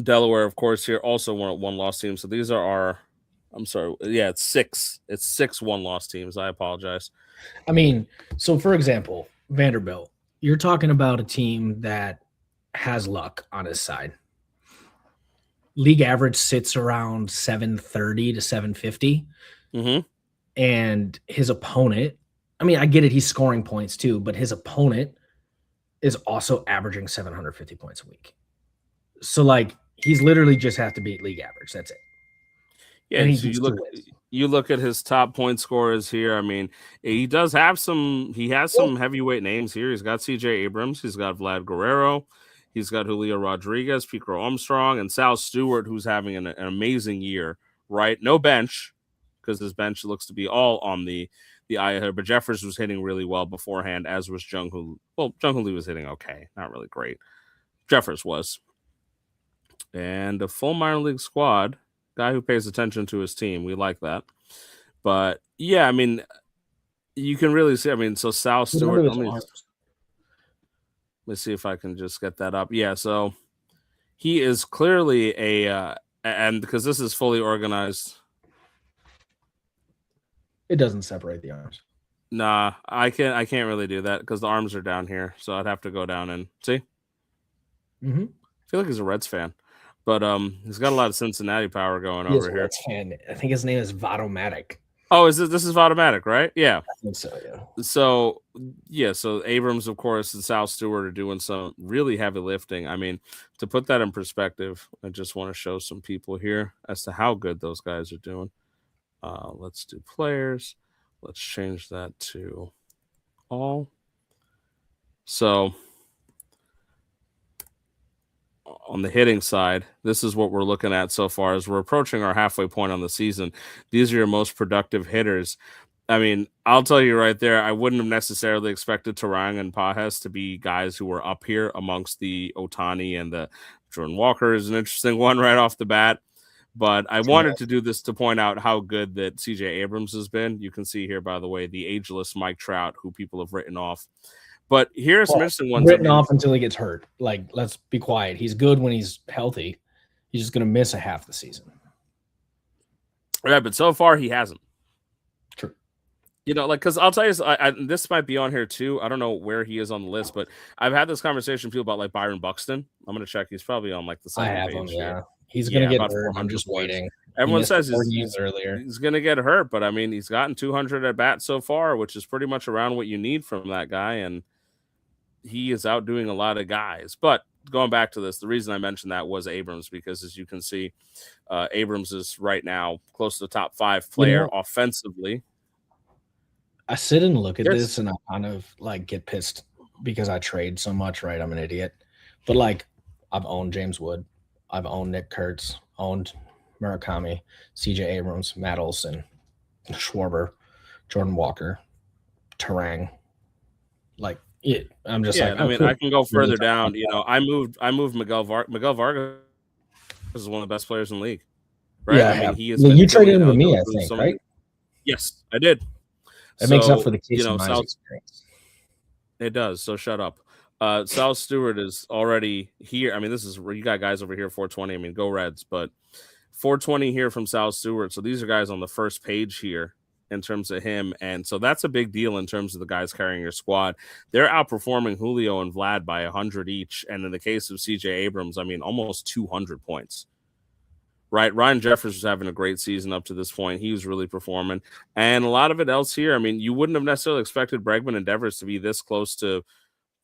Delaware, of course, here also one-loss team. So these are our, I'm sorry, yeah, it's 6. It's 6 one-loss teams. I apologize. I mean, so for example, Vanderbilt, you're talking about a team that has luck on his side. League average sits around 730 to 750. Mm-hmm. And his opponent, I mean, I get it, he's scoring points too, but his opponent is also averaging 750 points a week. So, like, He's literally just have to beat league average. That's it. Yeah, and so you look at his top point scorers here. I mean, he does have some. He has some heavyweight names here. He's got C.J. Abrams. He's got Vlad Guerrero. He's got Julio Rodriguez, Pico Armstrong, and Sal Stewart, who's having an amazing year. Right, no bench because his bench looks to be all on the IL. But Jeffers was hitting really well beforehand, as was Jung Hoo. Well, Jung Hoo Lee was hitting okay, not really great. Jeffers was, and a full minor league squad. Guy who pays attention to his team. We like that. But, yeah, I mean, you can really see. I mean, so Sal Stewart. Let me see if I can just get that up. Yeah, so he is clearly and because this is fully organized. It doesn't separate the arms. Nah, I can't really do that because the arms are down here. So I'd have to go down and see. Mm-hmm. I feel like he's a Reds fan. But he's got a lot of Cincinnati power going over here. Fan. I think his name is Vodomatic. Oh, this is Vodomatic, right? Yeah. I think so, yeah. So Abrams, of course, and Sal Stewart are doing some really heavy lifting. I mean, to put that in perspective, I just want to show some people here as to how good those guys are doing. Let's do players. Let's change that to all. So on the hitting side, this is what we're looking at so far as we're approaching our halfway point on the season. These are your most productive hitters. I mean, I'll tell you right there, I wouldn't have necessarily expected Tarang and Pajes to be guys who were up here amongst the Ohtani and the Jordan Walker is an interesting one right off the bat. But I wanted to do this to point out how good that C.J. Abrams has been. You can see here, by the way, the ageless Mike Trout, who people have written off. But here's some interesting ones. Written off until he gets hurt. Like, let's be quiet. He's good when he's healthy. He's just going to miss a half the season. Right, but so far he hasn't. True. You know, like, because I'll tell you, this might be on here too. I don't know where he is on the list, but I've had this conversation with people about like Byron Buxton. I'm going to check. He's probably on like the second page. Yeah. He's going to get hurt. I'm just waiting. Everyone says he's going to get hurt, but I mean, he's gotten 200 at bats so far, which is pretty much around what you need from that guy. And he is outdoing a lot of guys. But going back to this, the reason I mentioned that was Abrams, because as you can see, Abrams is right now close to the top 5 player offensively. I sit and look at this and I kind of like get pissed because I trade so much, right? I'm an idiot. But like, I've owned James Wood. I've owned Nick Kurtz, owned Murakami, CJ Abrams, Matt Olson, Schwarber, Jordan Walker, Tarang. Like, I'm just like, I mean, cool. I can go further down. You know, I moved Miguel Vargas. Miguel Vargas is one of the best players in the league, right? Yeah, I mean, he is. You traded him to me, I think, right? Yes, I did. It makes up for the case of my experience. It does. So shut up. Sal Stewart is already here. I mean, this is where you got guys over here 420. I mean, go Reds, but 420 here from Sal Stewart. So these are guys on the first page here in terms of him. And so that's a big deal in terms of the guys carrying your squad. They're outperforming Julio and Vlad by 100 each. And in the case of CJ Abrams, I mean, almost 200 points. Right? Ryan Jeffers was having a great season up to this point. He was really performing. And a lot of it else here, I mean, you wouldn't have necessarily expected Bregman and Devers to be this close to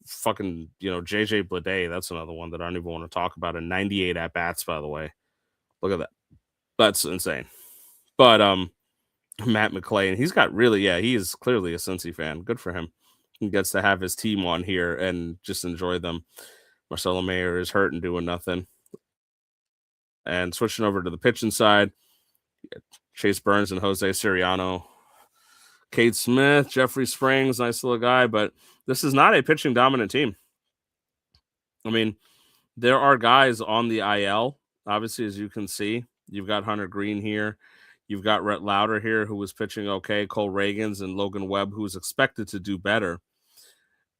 fucking, you know, JJ Bleday. That's another one that I don't even want to talk about. And 98 at bats, by the way. Look at that. That's insane. But Matt McClay, he's got really, he is clearly a Cincy fan. Good for him. He gets to have his team on here and just enjoy them. Marcelo Mayer is hurt and doing nothing. And switching over to the pitching side, Chase Burns and Jose Siriano, Cade Smith, Jeffrey Springs, nice little guy, but this is not a pitching dominant team. I mean, there are guys on the IL, obviously, as you can see. You've got Hunter Green here. You've got Rhett Lauder here, who was pitching okay, Cole Reagans and Logan Webb, who was expected to do better.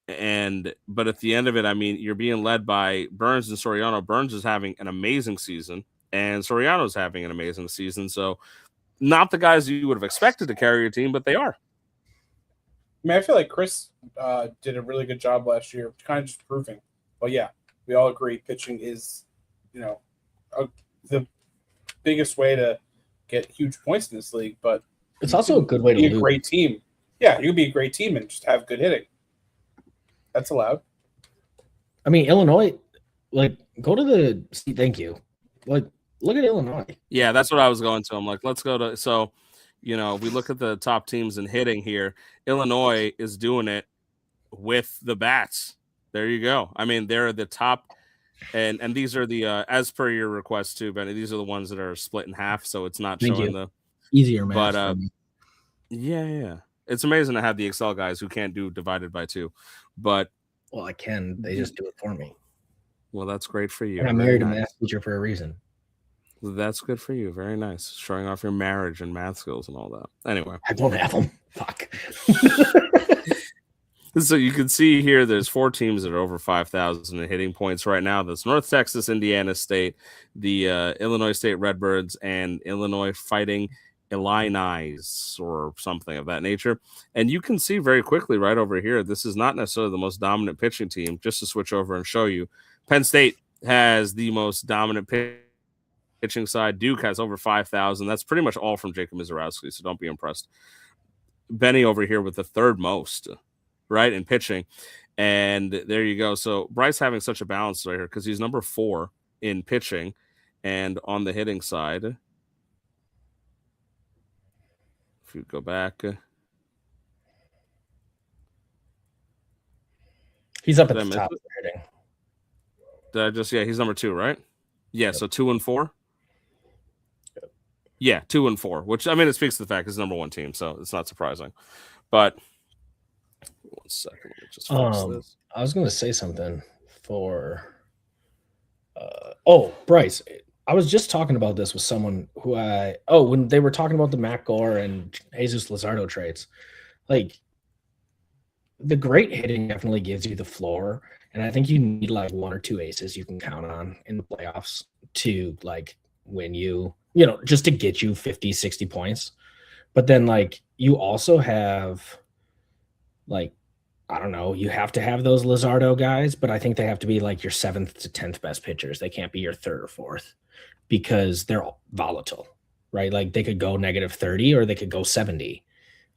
But at the end of it, I mean, you're being led by Burns and Soriano. Burns is having an amazing season, and Soriano's having an amazing season. So not the guys you would have expected to carry your team, but they are. I mean, I feel like Chris did a really good job last year, kind of just proving. Well, yeah, we all agree pitching is, you know, the biggest way to get huge points in this league, but it's also a good way to be a great team. Yeah, you can be a great team and just have good hitting. That's allowed. I mean, Illinois, like, go to the – thank you. Like, look at Illinois. Yeah, that's what I was going to. I'm like, let's go to. So, we look at the top teams in hitting here. Illinois is doing it with the bats. There you go. I mean, they're the top, and these are the as per your request too, Benny. These are the ones that are split in half, so it's not showing the easier math. But yeah, it's amazing to have the Excel guys who can't do divided by 2. But well, I can. They just do it for me. Well, that's great for you. And I married a math teacher for a reason. That's good for you. Very nice. Showing off your marriage and math skills and all that. Anyway, I don't have them. Fuck. So you can see here there's 4 teams that are over 5,000 in hitting points right now. That's North Texas, Indiana State, the Illinois State Redbirds, and Illinois Fighting Illini or something of that nature. And you can see very quickly right over here, this is not necessarily the most dominant pitching team. Just to switch over and show you, Penn State has the most dominant pitching side. Duke has over 5,000. That's pretty much all from Jacob Mizorowski, so don't be impressed. Benny over here with the third most, right, in pitching. And there you go. So Bryce having such a balance right here because he's number 4 in pitching. And on the hitting side, if you go back, he's up at the top of the hitting. Did I just, he's number 2, right? Yeah, yep. So 2 and 4. Yep. Yeah, 2 and 4, which I mean, it speaks to the fact it's number 1 team, so it's not surprising. But 1 second, let me just fix this. I was going to say something for. Bryce, I was just talking about this with someone who when they were talking about the Matt Gore and Jesus Luzardo trades, like the great hitting definitely gives you the floor. And I think you need like 1 or 2 aces you can count on in the playoffs to like win just to get you 50, 60 points. But then like you also have like, I don't know, you have to have those Luzardo guys, but I think they have to be like your 7th to 10th best pitchers. They can't be your 3rd or 4th because they're volatile, right? Like they could go -30 or they could go 70.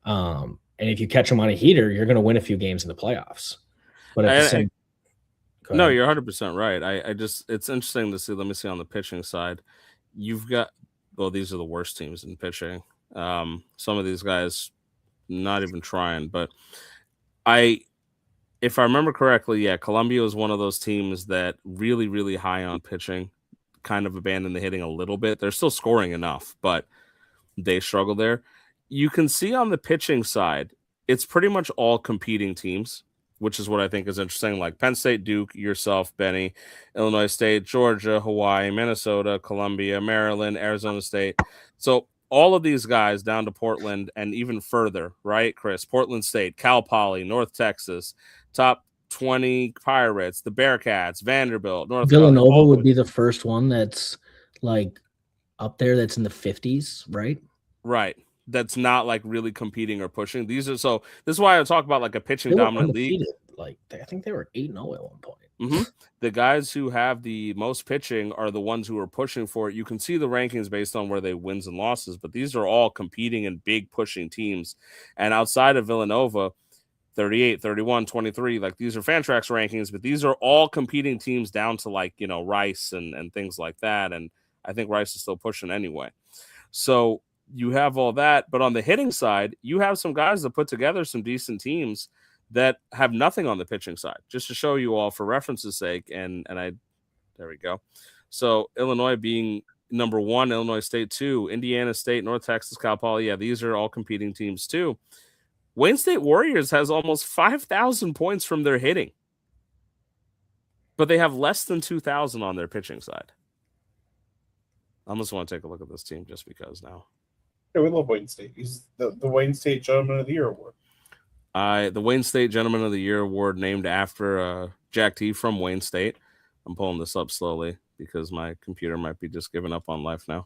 And if you catch them on a heater, you're going to win a few games in the playoffs. But at the same No, you're 100% right. It's interesting to see. Let me see on the pitching side. You've got, these are the worst teams in pitching. Some of these guys not even trying, but if I remember correctly, Columbia is one of those teams that really, really high on pitching, kind of abandoned the hitting a little bit. They're still scoring enough, but they struggle there. You can see on the pitching side, it's pretty much all competing teams, which is what I think is interesting. Like Penn State, Duke, yourself, Benny, Illinois State, Georgia, Hawaii, Minnesota, Columbia, Maryland, Arizona State. So all of these guys down to Portland and even further, right, Chris? Portland State, Cal Poly, North Texas, top 20 Pirates, the Bearcats, Vanderbilt, North Villanova would be the first one that's like up there that's in the 50s, right? Right. That's not like really competing or pushing. This is why I talk about like a pitching dominant league. Like I think they were 8-0 at one point. Mm-hmm. The guys who have the most pitching are the ones who are pushing for it. You can see the rankings based on where they wins and losses, but these are all competing and big pushing teams. And outside of Villanova, 38, 31, 23, like these are Fantrax rankings, but these are all competing teams down to like, Rice and things like that. And I think Rice is still pushing anyway. So you have all that, but on the hitting side, you have some guys that put together some decent teams that have nothing on the pitching side, just to show you all for reference's sake. And there we go. So Illinois being number 1, Illinois State 2, Indiana State, North Texas, Cal Poly. Yeah, these are all competing teams too. Wayne State Warriors has almost 5,000 points from their hitting, but they have less than 2,000 on their pitching side. I almost want to take a look at this team just because now. Yeah, we love Wayne State. He's the Wayne State Gentleman of the Year award. The Wayne State Gentleman of the Year award named after Jack T from Wayne State. I'm pulling this up slowly because my computer might be just giving up on life now.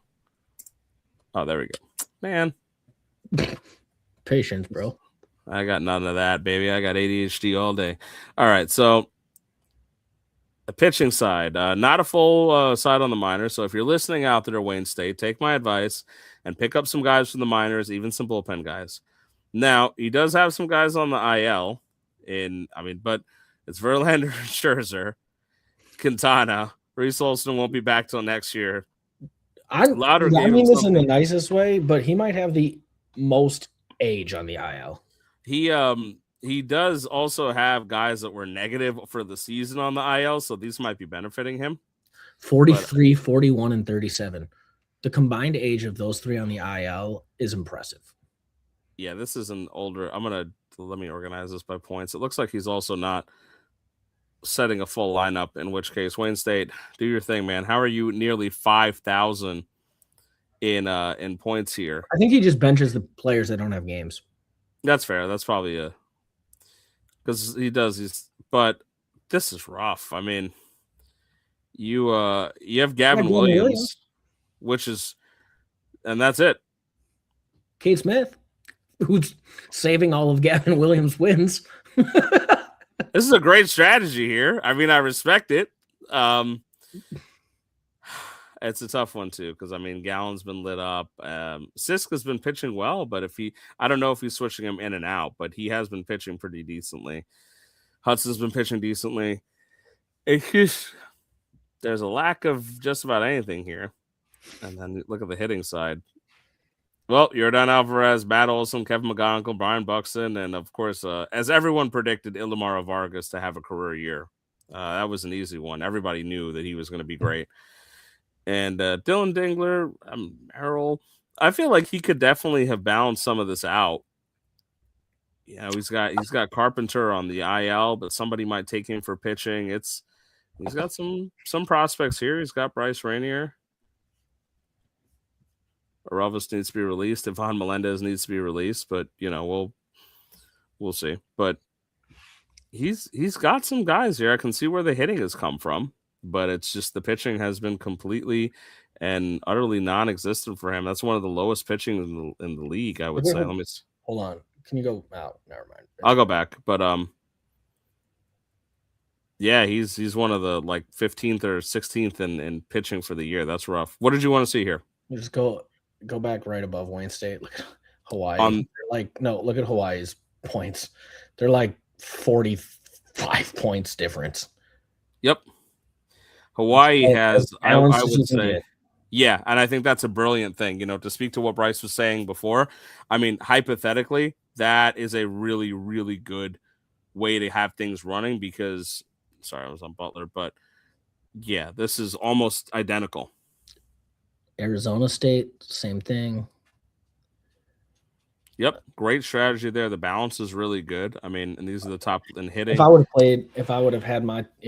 Oh, there we go. Man. Patience, bro. I got none of that, baby. I got ADHD all day. All right, so the pitching side, not a full side on the minors. So if you're listening out there, Wayne State, take my advice and pick up some guys from the minors, even some bullpen guys. Now, he does have some guys on the IL, but it's Verlander and Scherzer, Quintana. Reese Olson won't be back till next year. I gave mean him this in the something. nicest way, but he might have the most age on the IL. He does also have guys that were negative for the season on the IL, so these might be benefiting him. 43, 41, and 37. The combined age of those three on the IL is impressive. Yeah, this is an older. Let me organize this by points. It looks like he's also not setting a full lineup, in which case, Wayne State, do your thing, man. How are you nearly 5,000 in points here? I think he just benches the players that don't have games. That's fair. That's probably because he does. But this is rough. I mean, you have Gavin Williams, which is, and that's it. Cade Smith, who's saving all of Gavin Williams' wins. This is a great strategy here. I mean, I respect it. It's a tough one too, because I mean, Gallen's been lit up. Sisk has been pitching well, but I don't know if he's switching him in and out, but he has been pitching pretty decently. Hudson's been pitching decently. It's just there's a lack of just about anything here. And then look at the hitting side. Well, Yordan Alvarez, Matt Olson, Kevin McGonigal, Brian Buxton, and of course, as everyone predicted, Ilimar Vargas to have a career year. That was an easy one. Everybody knew that he was going to be great. And Dylan Dingler, Merrill, I feel like he could definitely have balanced some of this out. You know, he's got Carpenter on the IL, but somebody might take him for pitching. He's got some prospects here. He's got Bryce Rainier. Arelis needs to be released. Ivan Melendez needs to be released, but you know, we'll see. But he's got some guys here. I can see where the hitting has come from, but it's just the pitching has been completely and utterly non-existent for him. That's one of the lowest pitching in the league, I would say. Let me hold on. Can you go out? Never mind. I'll go back, but yeah, he's one of the like 15th or 16th in pitching for the year. That's rough. What did you want to see here? Just go back right above Wayne State. Look at Hawaii. Look at Hawaii's points. They're like 45 points difference. Yep. Hawaii has, I would say, yeah, and I think that's a brilliant thing. You know, to speak to what Bryce was saying before, I mean, hypothetically, that is a really, really good way to have things running because, sorry, I was on Butler, but yeah, this is almost identical. Arizona State, same thing. Yep, great strategy there. The balance is really good. I mean, and these are the top in hitting. If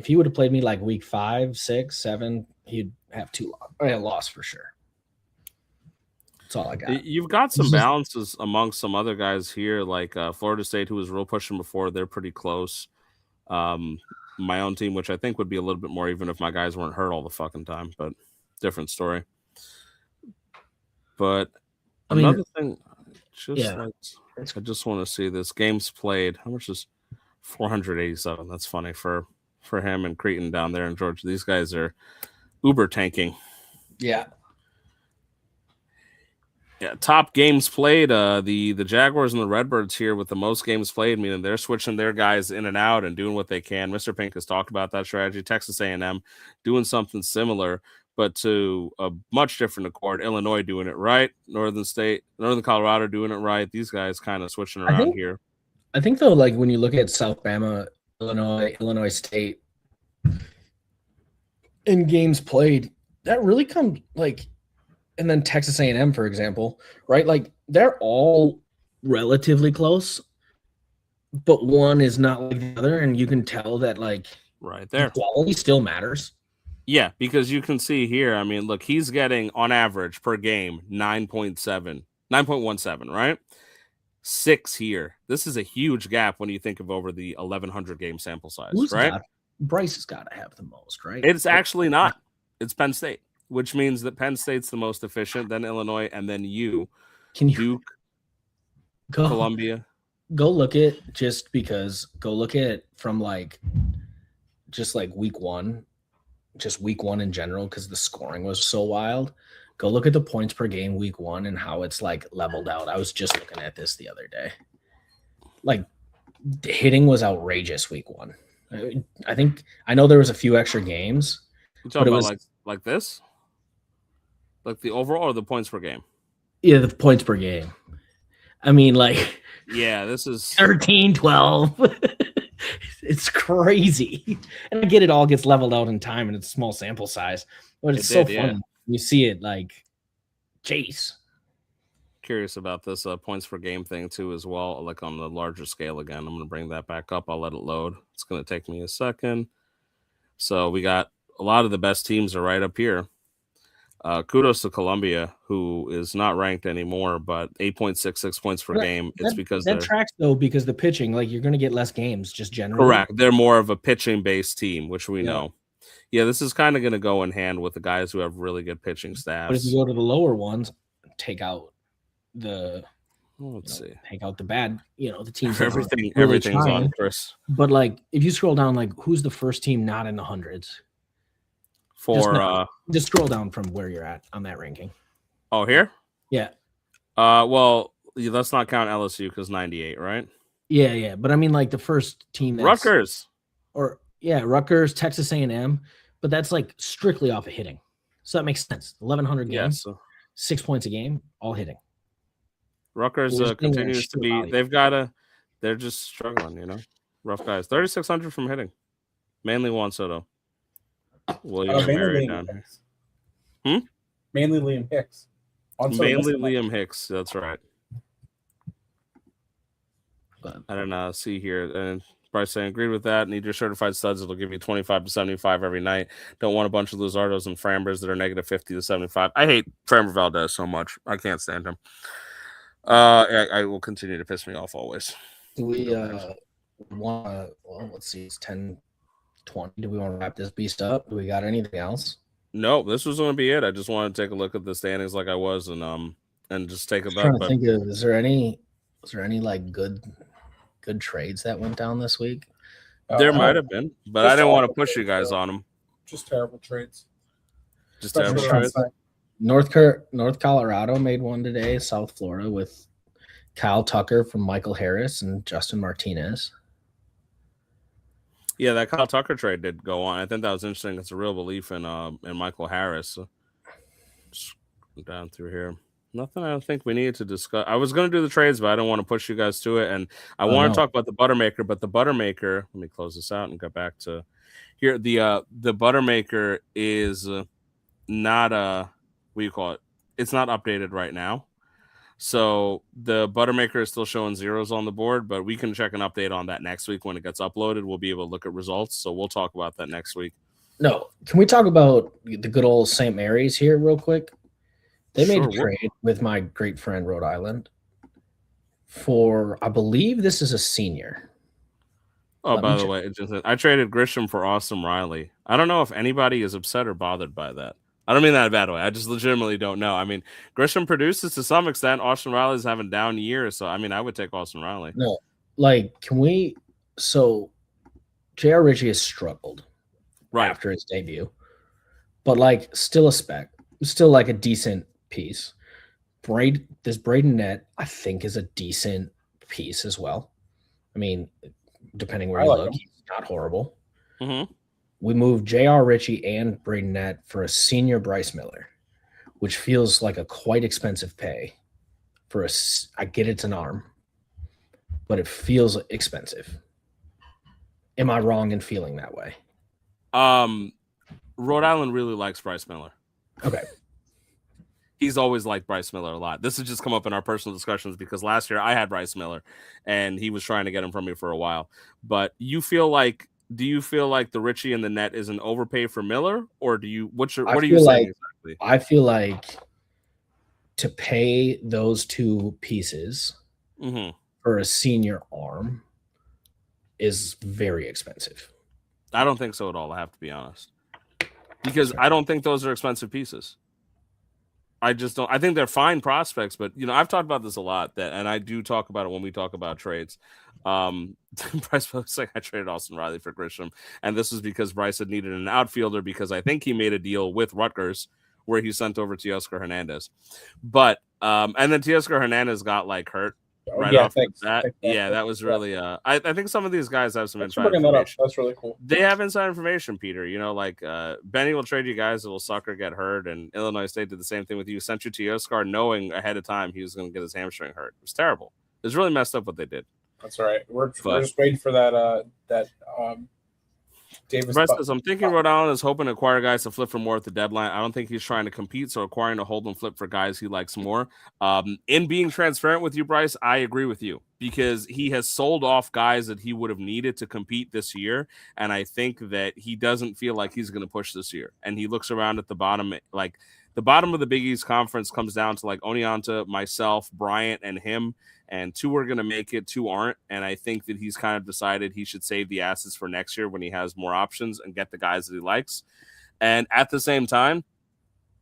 he would have played me like week 5, 6, 7, he'd have 2 loss for sure. That's all I got. You've got some balances amongst some other guys here, like Florida State, who was real pushing before. They're pretty close. My own team, which I think would be a little bit more even if my guys weren't hurt all the fucking time, but different story. But another thing, I just want to see this games played. How much is 487? That's funny for him and Creighton down there in Georgia. These guys are uber tanking. Yeah. Yeah, top games played. The Jaguars and the Redbirds here with the most games played, meaning they're switching their guys in and out and doing what they can. Mr. Pink has talked about that strategy. Texas A&M doing something similar, but to a much different accord. Illinois doing it right. Northern Colorado doing it right. These guys kind of switching around here. I think though, like when you look at South Bama, Illinois State in games played, that really comes like. And then Texas A&M, for example, right? Like they're all relatively close, but one is not like the other, and you can tell that like right there, quality still matters. Yeah, because you can see here. I mean, look, he's getting on average per game 9.17, right? 6 here. This is a huge gap when you think of over the 1,100 game sample size, right? Bryce has got to have the most, right? It's actually not. It's Penn State. Which means that Penn State's the most efficient, then Illinois, and then Duke, Columbia. Go look at from like just like week 1, just week 1 in general, because the scoring was so wild. Go look at the points per game week 1 and how it's like leveled out. I was just looking at this the other day. Like the hitting was outrageous week 1. I know there was a few extra games. You talking about like this? Like the overall or the points per game? Yeah, the points per game. I mean, like, yeah, this is 13, 12. It's crazy. And I get it all gets leveled out in time and it's a small sample size, but it's so funny. Yeah. You see it like, jeez. Curious about this points per game thing too as well, like on the larger scale again. I'm going to bring that back up. I'll let it load. It's going to take me a second. So we got a lot of the best teams are right up here. Kudos to Columbia, who is not ranked anymore, but 8.66 points per game. It's because that tracks though, because the pitching, like you're going to get less games just generally. Correct. They're more of a pitching based team, which we know. Yeah, this is kind of going to go in hand with the guys who have really good pitching staffs. But if you go to the lower ones, take out the take out the bad, the teams. Everything's on Chris. But like, if you scroll down, like who's the first team not in the hundreds? Just scroll down from where you're at on that ranking. Oh, here? Yeah. Well, let's not count LSU because 98, right? Yeah. But I mean, like the first team that's Rutgers. Rutgers, Texas A&M, but that's like strictly off of hitting. So that makes sense. 1,100 games, 6 points a game, all hitting. Rutgers continues to be. They're just struggling, rough guys. 3,600 from hitting. Mainly Juan Soto. William Mary down here. Mainly Liam Hicks. Mainly Liam Hicks. That's right. I don't see here. And Bryce saying, agreed with that. Need your certified studs. It'll give you 25 to 75 every night. Don't want a bunch of Luzardos and Frambers that are negative 50 to 75. I hate Framber Valdez so much. I can't stand him. I will continue to piss me off always. Do we want to, let's see, it's 10:20. Do we want to wrap this beast up? Do we got anything else? No, this was going to be it. I just wanted to take a look at the standings like I was and just take a bet. Think of, is there any like good trades that went down this week? There might have been, but I didn't want to push you guys on them. Just terrible trades. Just terrible trades. North Colorado made one today. South Florida with Kyle Tucker from Michael Harris and Justin Martinez. Yeah, that Kyle Tucker trade did go on. I think that was interesting. It's a real belief in Michael Harris. So just down through here. Nothing I don't think we needed to discuss. I was going to do the trades, but I don't want to push you guys to it. And I want to talk about the Buttermaker, but the Buttermaker, let me close this out and go back to here. The Buttermaker is not what do you call it? It's not updated right now. So the Buttermaker is still showing zeros on the board, but we can check an update on that next week when it gets uploaded. We'll be able to look at results. So we'll talk about that next week. No, can we talk about the good old St. Mary's here real quick? They made a trade with my great friend Rhode Island for, I believe this is a senior. Oh, by the way, I traded Grisham for Austin Riley. I don't know if anybody is upset or bothered by that. I don't mean that in a bad way. I just legitimately don't know. I mean, Grisham produces to some extent. Austin Riley's having down years. So, I mean, I would take Austin Riley. No, like, can we – so J.R. Ritchie has struggled after his debut. But, like, still a spec. Still, like, a decent piece. This Braden Net, I think, is a decent piece as well. I mean, depending where you look, he's not horrible. Mm-hmm. We moved J.R. Ritchie and Braden Net for a senior Bryce Miller, which feels like a quite expensive pay for I get it's an arm, but it feels expensive. Am I wrong in feeling that way? Rhode Island really likes Bryce Miller. Okay. He's always liked Bryce Miller a lot. This has just come up in our personal discussions because last year I had Bryce Miller and he was trying to get him from me for a while. But do you feel like the Ritchie and the Net is an overpay for Miller, or what are you saying exactly? I feel like to pay those two pieces for a senior arm is very expensive. I don't think so at all. I have to be honest, because I don't think those are expensive pieces. I just don't. I think they're fine prospects, but I've talked about this a lot, and I do talk about it when we talk about trades. Bryce was like, I traded Austin Riley for Grisham, and this was because Bryce had needed an outfielder because I think he made a deal with Rutgers where he sent over Teoscar Hernandez, but and then Teoscar Hernandez got like hurt right off the bat. Yeah, that was really. I think some of these guys have some inside information. That's really cool. They have inside information, Peter. You know, like Benny will trade you guys that will suck or get hurt, and Illinois State did the same thing with you. Sent you to Yoskar knowing ahead of time he was going to get his hamstring hurt. It was terrible. It was really messed up what they did. That's all right. We're just waiting for that. Davis. Says, I'm thinking Rhode Island is hoping to acquire guys to flip for more at the deadline. I don't think he's trying to compete, so acquiring to hold and flip for guys he likes more. In being transparent with you, Bryce, I agree with you because he has sold off guys that he would have needed to compete this year, and I think that he doesn't feel like he's going to push this year. And he looks around at the bottom, like the bottom of the Big East Conference comes down to like Oneonta, myself, Bryant, and him. And 2 are going to make it, 2 aren't. And I think that he's kind of decided he should save the assets for next year when he has more options and get the guys that he likes. And at the same time,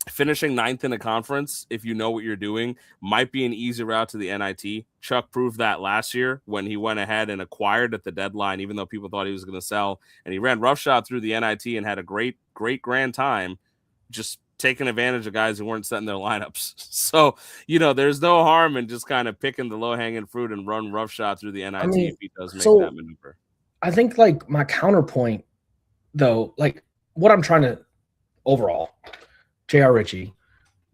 finishing 9th in a conference, if you know what you're doing, might be an easy route to the NIT. Chuck proved that last year when he went ahead and acquired at the deadline, even though people thought he was going to sell. And he ran roughshod through the NIT and had a great grand time just taking advantage of guys who weren't setting their lineups. So, you know, there's no harm in just kind of picking the low-hanging fruit and run roughshod through the NIT if he does make that maneuver. I think, like, my counterpoint, though, like, what I'm trying to overall, J.R. Ritchie,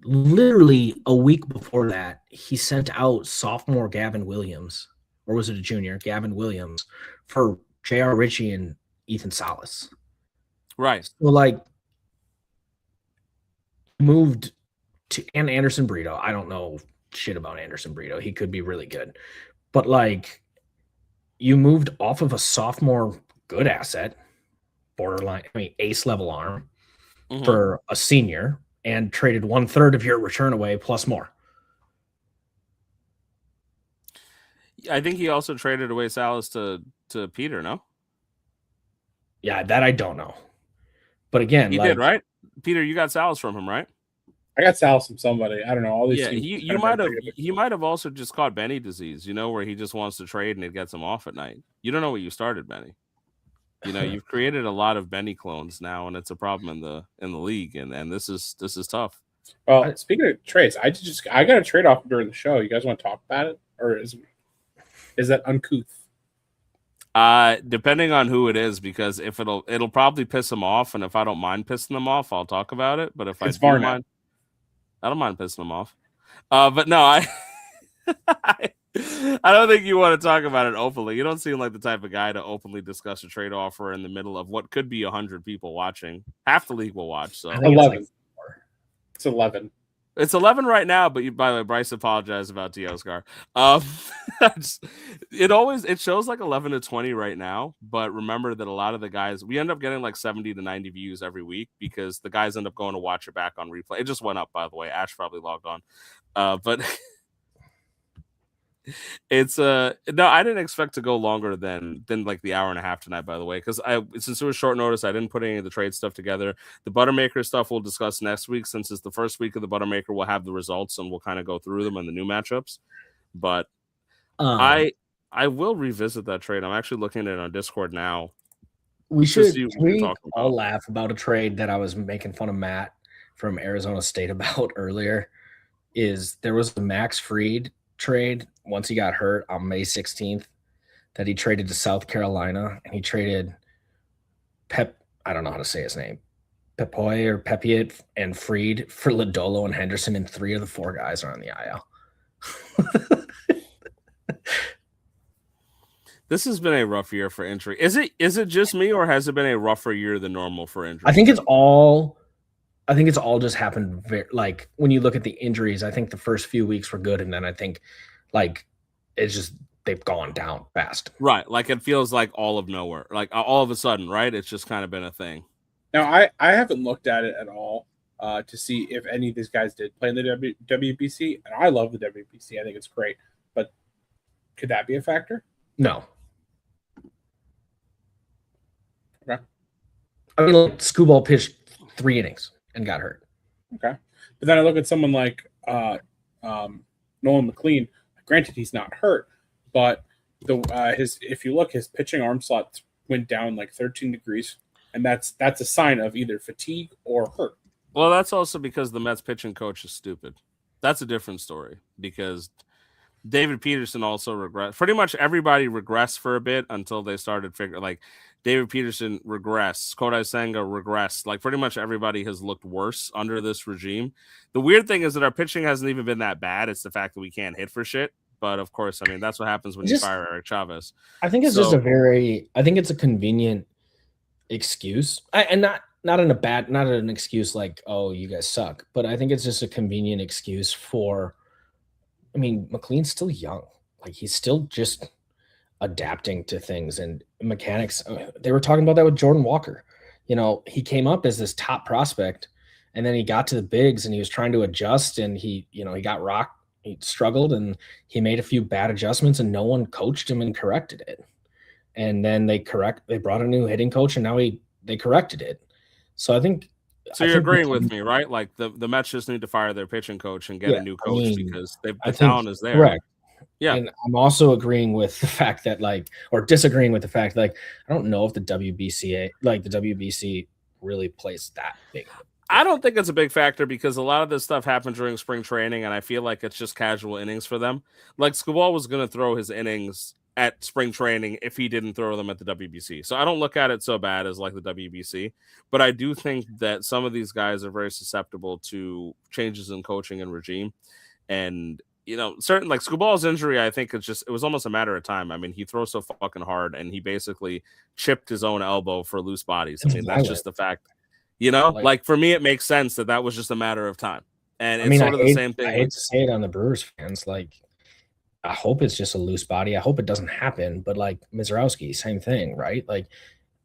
literally a week before that, he sent out sophomore Gavin Williams, or was it a junior, Gavin Williams, for J.R. Ritchie and Ethan Salas. Right. So, like, moved to and Anderson Brito. I don't know shit about Anderson Brito. He could be really good. But like you moved off of a sophomore good asset, borderline, I mean ace level arm for a senior and traded 1/3 of your return away plus more. I think he also traded away Salas to Peter, no? Yeah, that I don't know. But again, he did, right? Peter, you got Salas from him, right? I got Salas from somebody. I don't know. All these he might have also just caught Benny disease, you know, where he just wants to trade and it gets him off at night. You don't know what you started, Benny. You know, you've created a lot of Benny clones now, and it's a problem in the league, and this is tough. Well, speaking of trades, I got a trade off during the show. You guys want to talk about it, or is that uncouth? Depending on who it is, because if it'll probably piss them off, and if I don't mind pissing them off, I'll talk about it. But if I don't mind pissing them off. But no, I don't think you want to talk about it openly. You don't seem like the type of guy to openly discuss a trade offer in the middle of what could be 100 people watching. Half the league will watch. So 11. It's 11. It's 11 right now, but by the way, Bryce apologized about Oscar. It shows like 11 to 20 right now, but remember that a lot of the guys, we end up getting like 70 to 90 views every week because the guys end up going to watch it back on replay. It just went up, by the way. Ash probably logged on. But it's no, I didn't expect to go longer than like the hour and a half tonight, by the way, because since it was short notice, I didn't put any of the trade stuff together. The Buttermaker stuff we'll discuss next week, since it's the first week of the Buttermaker. We'll have the results and we'll kind of go through them and the new matchups. But I will revisit that trade. I'm actually looking at it on Discord now. We all laugh about a trade that I was making fun of Matt from Arizona State about earlier. There was a Max Fried trade once he got hurt on May 16th that he traded to South Carolina, and he traded I don't know how to say his name, Pepoy or Pepiot and Fried for Lodolo and Henderson, and 3 of the 4 guys are on the IL. This has been a rough year for injury. Is it just me, or has it been a rougher year than normal for injury? I think it's all just happened like when you look at the injuries. I think the first few weeks were good, and then I think like it's just they've gone down fast. Right, like it feels like all of nowhere, like all of a sudden, right? It's just kind of been a thing. Now I haven't looked at it at all to see if any of these guys did play in the WBC, and I love the WBC. I think it's great, but could that be a factor? No. Okay. I mean, like Scooball pitched 3 innings and got hurt. Okay, but then I look at someone like Nolan McLean. Granted, he's not hurt, but if you look, his pitching arm slot went down like 13 degrees, and that's a sign of either fatigue or hurt. Well, that's also because the Mets pitching coach is stupid. That's a different story because David Peterson also regressed. Pretty much everybody regressed for a bit until they started figuring. Like David Peterson regressed, Kodai Senga regressed. Like pretty much everybody has looked worse under this regime. The weird thing is that our pitching hasn't even been that bad. It's the fact that we can't hit for shit. But of course, I mean that's what happens when you fire Eric Chavez. I think it's I think it's a convenient excuse, and not an excuse like, oh, you guys suck, but I think it's just a convenient excuse for. I mean, McLean's still young. Like he's still just adapting to things and mechanics. They were talking about that with Jordan Walker. You know, he came up as this top prospect, and then he got to the bigs and he was trying to adjust, and he got rocked. He struggled and he made a few bad adjustments, and no one coached him and corrected it. And then they brought a new hitting coach, and now they corrected it. So I think. So you're agreeing with me, right? Like the Mets just need to fire their pitching coach and get a new coach because the talent is there. Correct. Yeah. And I'm also agreeing with the fact that or disagreeing with the fact that I don't know if the WBC really plays that big. I don't think it's a big factor because a lot of this stuff happened during spring training, and I feel like it's just casual innings for them. Like Skubal was going to throw his innings at spring training if he didn't throw them at the WBC. So I don't look at it so bad as like the WBC, but I do think that some of these guys are very susceptible to changes in coaching and regime. And, certain like Skubal's injury, I think it was almost a matter of time. I mean, he throws so fucking hard and he basically chipped his own elbow for loose bodies. I mean, that's just the fact, like for me, it makes sense that was just a matter of time. And it's sort of the same thing. I hate to say it on the Brewers fans, I hope it's just a loose body. I hope it doesn't happen. But like Mizrowski, same thing, right? Like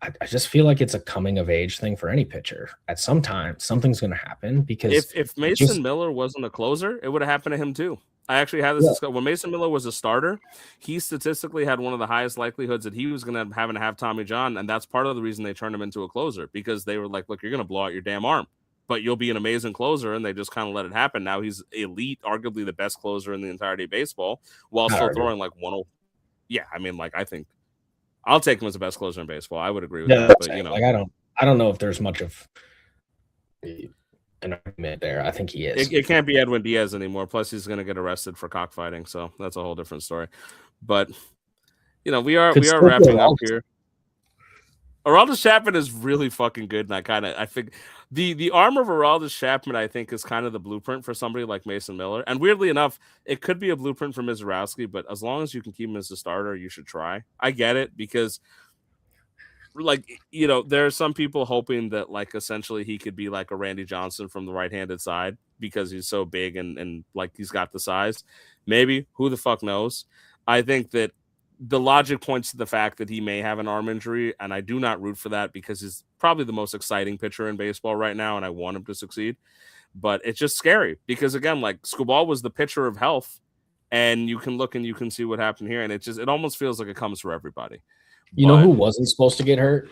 I just feel like it's a coming of age thing for any pitcher. At some time, something's going to happen because if Mason Miller wasn't a closer, it would have happened to him too. I actually had this discussion. When Mason Miller was a starter, he statistically had one of the highest likelihoods that he was going to have Tommy John, and that's part of the reason they turned him into a closer because they were like, "Look, you're going to blow out your damn arm, but you'll be an amazing closer," and they just kind of let it happen. Now he's elite, arguably the best closer in the entirety of baseball, while still throwing like 1-0. Yeah, I mean, like I think I'll take him as the best closer in baseball. I would agree with that, but I don't know if there's much of an argument there. I think he is. It can't be Edwin Diaz anymore. Plus, he's going to get arrested for cockfighting, so that's a whole different story. But we are wrapping up here. Aroldis Chapman is really fucking good, and I think the arm of Aroldis Chapman, I think, is kind of the blueprint for somebody like Mason Miller. And weirdly enough, it could be a blueprint for Mizrowski, but as long as you can keep him as a starter, you should try. I get it because, there are some people hoping that, essentially he could be like a Randy Johnson from the right-handed side because he's so big and he's got the size. Maybe. Who the fuck knows? I think that the logic points to the fact that he may have an arm injury, and I do not root for that because he's probably the most exciting pitcher in baseball right now, and I want him to succeed. But it's just scary because, again, Skubal was the pitcher of health, and you can look and you can see what happened here, and it almost feels like it comes for everybody. You know who wasn't supposed to get hurt?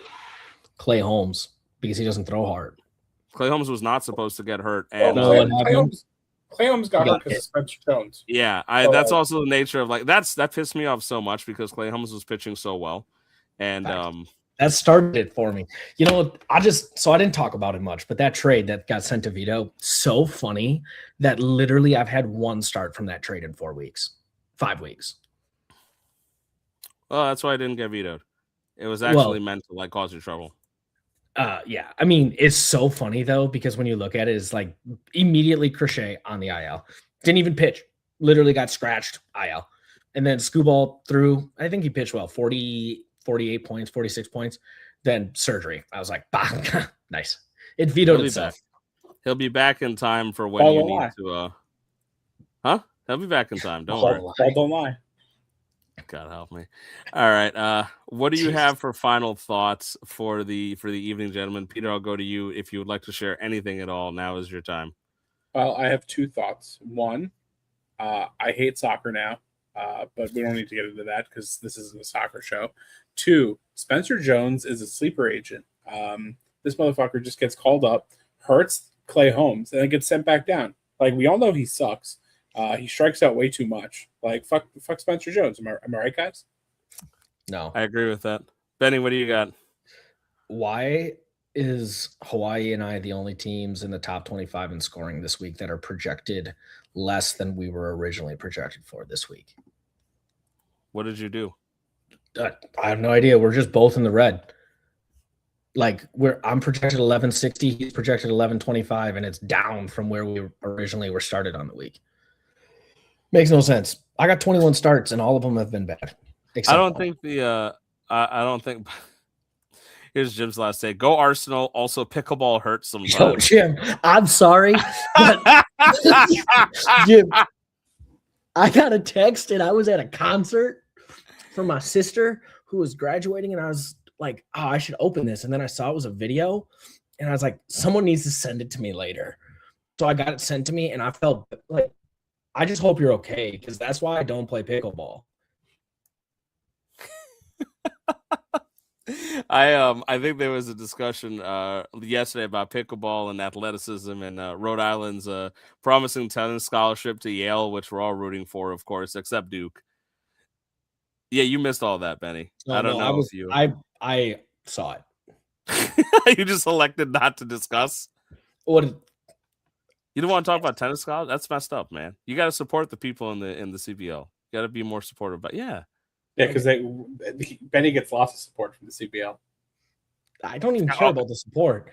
Clay Holmes, because he doesn't throw hard. Clay Holmes was not supposed to get hurt, and Clay Holmes got hurt because of Spencer Jones. Yeah, that's also the nature of that pissed me off so much because Clay Holmes was pitching so well, and that started it for me. I didn't talk about it much, but that trade that got sent to Vito, so funny that literally I've had one start from that trade in 5 weeks. Oh, that's why I didn't get vetoed. It was actually meant to cause you trouble. Yeah. I mean, it's so funny though, because when you look at it, it's immediately Crochet on the IL. Didn't even pitch. Literally got scratched IL. And then Skubal threw, I think he pitched well, 48 points, 46 points. Then surgery. I was like, bah, nice. It vetoed itself. He'll be back in time for when you need to. He'll be back in time. Don't worry. Don't lie. God help me. All right. What do you have for final thoughts for the evening, gentlemen? Peter, I'll go to you. If you would like to share anything at all, now is your time. Well, I have two thoughts. One, I hate soccer now, but we don't need to get into that because this isn't a soccer show. Two, Spencer Jones is a sleeper agent. This motherfucker just gets called up, hurts Clay Holmes, and then gets sent back down. We all know he sucks. He strikes out way too much. Fuck Spencer Jones. Am I right, guys? No. I agree with that. Benny, what do you got? Why is Hawaii and I the only teams in the top 25 in scoring this week that are projected less than we were originally projected for this week? What did you do? I have no idea. We're just both in the red. Like I'm projected 1160, he's projected 1125, and it's down from where we originally were started on the week. Makes no sense. I got 21 starts, and all of them have been bad. I don't think I don't think. Here's Jim's last take. Go Arsenal. Also, pickleball hurts sometimes. Yo, Jim, I'm sorry, but Jim, I got a text, and I was at a concert for my sister who was graduating, and I was like, oh, I should open this. And then I saw it was a video, and I was like, someone needs to send it to me later. So I got it sent to me, and I felt like, I just hope you're okay, because that's why I don't play pickleball. I think there was a discussion yesterday about pickleball and athleticism and Rhode Island's promising tennis scholarship to Yale, which we're all rooting for, of course, except Duke. Yeah, you missed all that, Benny. I don't know if you. I saw it. You just elected not to discuss. What? You don't want to talk about tennis scholars? That's messed up, man. You got to support the people in the CBL. You got to be more supportive. But yeah, because Benny gets lots of support from the CBL. I don't even care about the support.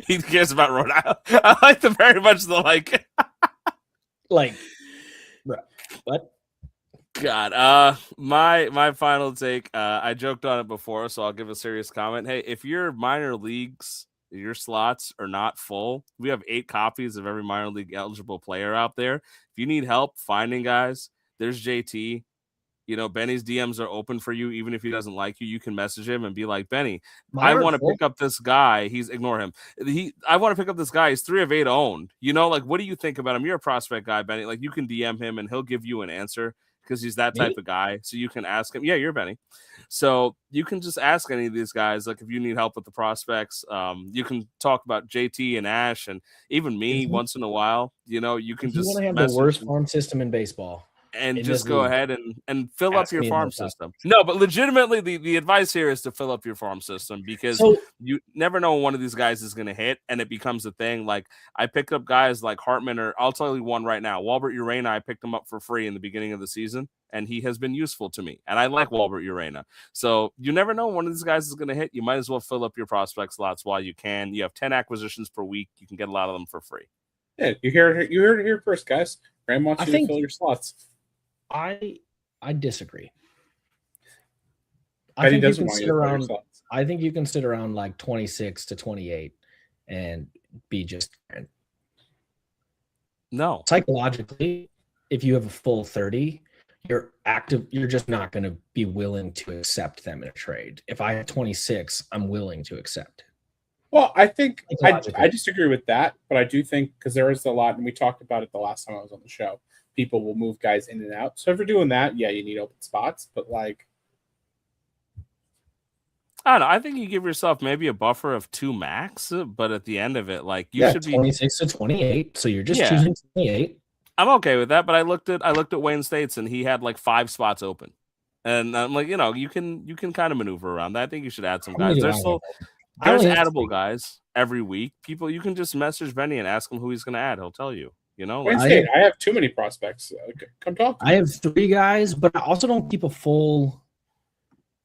He cares about Rhode Island. I like the very much the like. Like, what? God, my final take. I joked on it before, so I'll give a serious comment. Hey, if your minor leagues, your slots are not full, we have 8 copies of every minor league eligible player out there. If you need help finding guys, there's JT. You know, Benny's DMs are open for you. Even if he doesn't like you, you can message him and be like, Benny, I want to pick up this guy. Ignore him. I want to pick up this guy. He's 3 of 8 owned. You know, like, what do you think about him? You're a prospect guy, Benny. Like, you can DM him and he'll give you an answer because he's that type of guy. So you can ask him. Yeah, you're Benny. So you can just ask any of these guys. Like, if you need help with the prospects, you can talk about JT and Ash and even me once in a while. You know, you can just want to have the worst farm system in baseball. And just go ahead and fill up your farm system. No, but legitimately, the advice here is to fill up your farm system because you never know when one of these guys is going to hit, and it becomes a thing. Like, I picked up guys like Hartman, or I'll tell you one right now. Walbert Urena, I picked him up for free in the beginning of the season, and he has been useful to me. And I like Walbert Urena. So you never know when one of these guys is going to hit. You might as well fill up your prospect slots while you can. You have 10 acquisitions per week. You can get a lot of them for free. Yeah, you heard it here first, guys. Graham wants you to fill your slots. I disagree. I think you can sit around like 26 to 28 and be just no. Psychologically, if you have a full 30, you're just not going to be willing to accept them in a trade. If I have 26, I'm willing to accept it. Well, I think I disagree with that, but I do think, because there is a lot, and we talked about it the last time I was on the show, people will move guys in and out. So if you're doing that, yeah, you need open spots. But like, I don't know. I think you give yourself maybe a buffer of 2 max, but at the end of it, like you should be 26 to 28. So you're just choosing 28. I'm okay with that. But I looked at Wayne States, and he had like 5 spots open, and I'm like, you know, you can kind of maneuver around that. I think you should add some guys. There's addable guys every week. People, you can just message Benny and ask him who he's going to add. He'll tell you. You know, like, I have too many prospects. Come talk. I have 3 guys, but I also don't keep a full.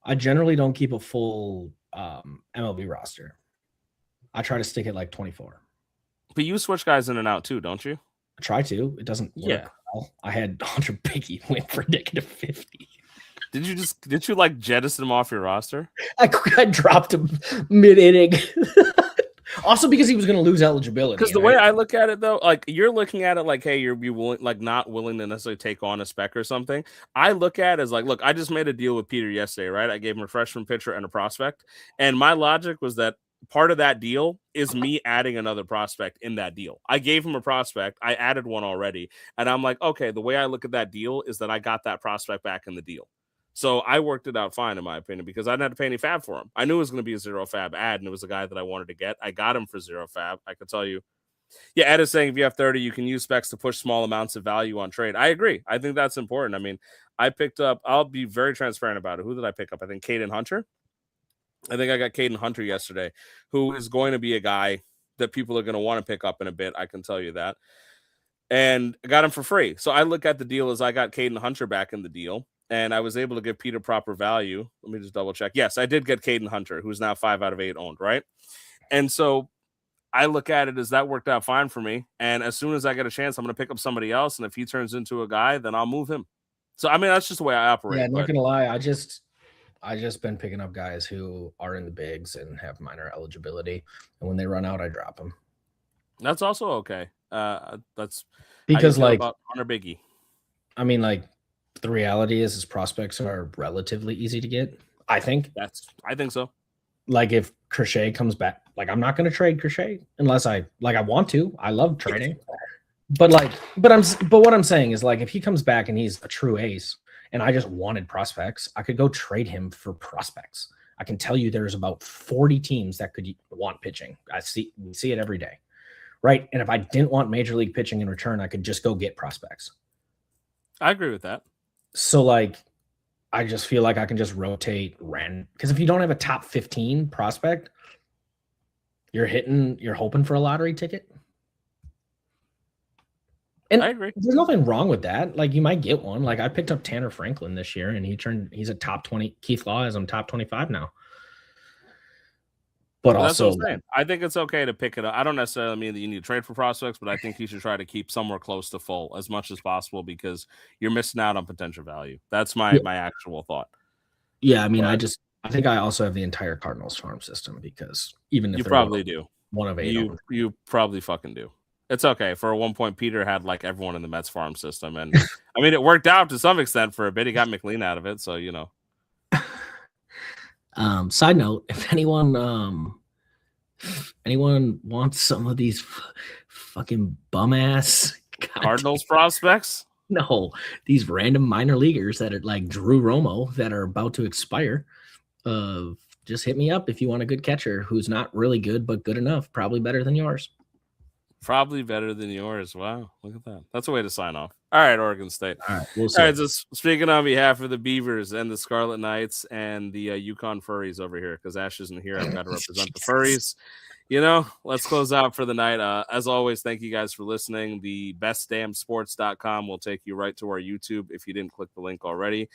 I generally don't keep a full MLB roster. I try to stick at like 24. But you switch guys in and out too, don't you? I try to. It doesn't work well. I had Hunter Biggie win for -50. Did you like jettison him off your roster? I dropped him mid-inning. Also, because he was going to lose eligibility. Because the way I look at it, though, like you're looking at it like, hey, you're willing, like not willing to necessarily take on a spec or something. I look at it as like, look, I just made a deal with Peter yesterday, right? I gave him a freshman pitcher and a prospect, and my logic was that part of that deal is me adding another prospect in that deal. I gave him a prospect, I added one already, and I'm like, okay, the way I look at that deal is that I got that prospect back in the deal. So I worked it out fine, in my opinion, because I didn't have to pay any fab for him. I knew it was going to be a 0 fab ad, and it was a guy that I wanted to get. I got him for 0 fab. I could tell you. Yeah, Ed is saying if you have 30, you can use specs to push small amounts of value on trade. I agree. I think that's important. I mean, I picked up, I'll be very transparent about it. Who did I pick up? I think Caden Hunter. I think I got Caden Hunter yesterday, who is going to be a guy that people are going to want to pick up in a bit. I can tell you that. And I got him for free. So I look at the deal as I got Caden Hunter back in the deal, and I was able to give Peter proper value. Let me just double check. Yes, I did get Caden Hunter, who's now 5 out of 8 owned, right? And so I look at it as that worked out fine for me. And as soon as I get a chance, I'm going to pick up somebody else. And if he turns into a guy, then I'll move him. So, I mean, that's just the way I operate. Yeah, not going to lie. I just been picking up guys who are in the bigs and have minor eligibility. And when they run out, I drop them. That's also okay. That's because like about Hunter Biggie. I mean, like the reality is prospects are relatively easy to get. I think so. Like if Crochet comes back, like I'm not going to trade Crochet unless I want to. I love trading, but what I'm saying is like if he comes back and he's a true ace, and I just wanted prospects, I could go trade him for prospects. I can tell you there's about 40 teams that could want pitching. We see it every day. Right. And if I didn't want major league pitching in return, I could just go get prospects. I agree with that. So like, I just feel like I can just rotate because if you don't have a top 15 prospect, you're hoping for a lottery ticket. And I agree. There's nothing wrong with that. Like you might get one. Like I picked up Tanner Franklin this year and he's a top 20. Keith Law has him top 25 now. But also, I think it's okay to pick it up. I don't necessarily mean that you need to trade for prospects, but I think you should try to keep somewhere close to full as much as possible because you're missing out on potential value. That's my actual thought. Yeah, I mean, I think I also have the entire Cardinals farm system because even if you probably do one of 8, you probably fucking do. It's okay. For one point, Peter had like everyone in the Mets farm system, and I mean, it worked out to some extent for a bit. He got McLean out of it, so you know. Side note, if anyone wants some of these fucking bum ass Cardinals prospects, no, these random minor leaguers that are like Drew Romo that are about to expire, just hit me up if you want a good catcher who's not really good but good enough, probably better than yours. Probably better than yours. Wow, look at that. That's a way to sign off. All right, Oregon State. All right, we'll see. All right, just speaking on behalf of the Beavers and the Scarlet Knights and the Yukon Furries over here, because Ash isn't here, I've got to represent the Furries. You know, let's close out for the night. As always, thank you guys for listening. The bestdamnsports.com will take you right to our YouTube if you didn't click the link already.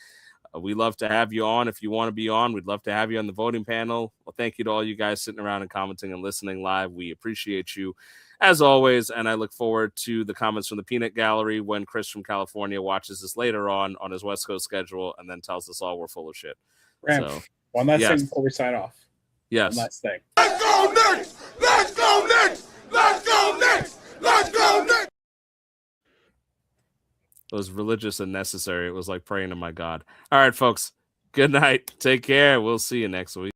We love to have you on. If you want to be on, we'd love to have you on the voting panel. Well, thank you to all you guys sitting around and commenting and listening live. We appreciate you as always, and I look forward to the comments from the Peanut Gallery when Chris from California watches this later on his West Coast schedule and then tells us all we're full of shit. So, one last thing before we sign off. Yes. One last thing. Let's go next! Let's go next! Let's go next! Let's go next! It was religious and necessary. It was like praying to my God. All right, folks. Good night. Take care. We'll see you next week.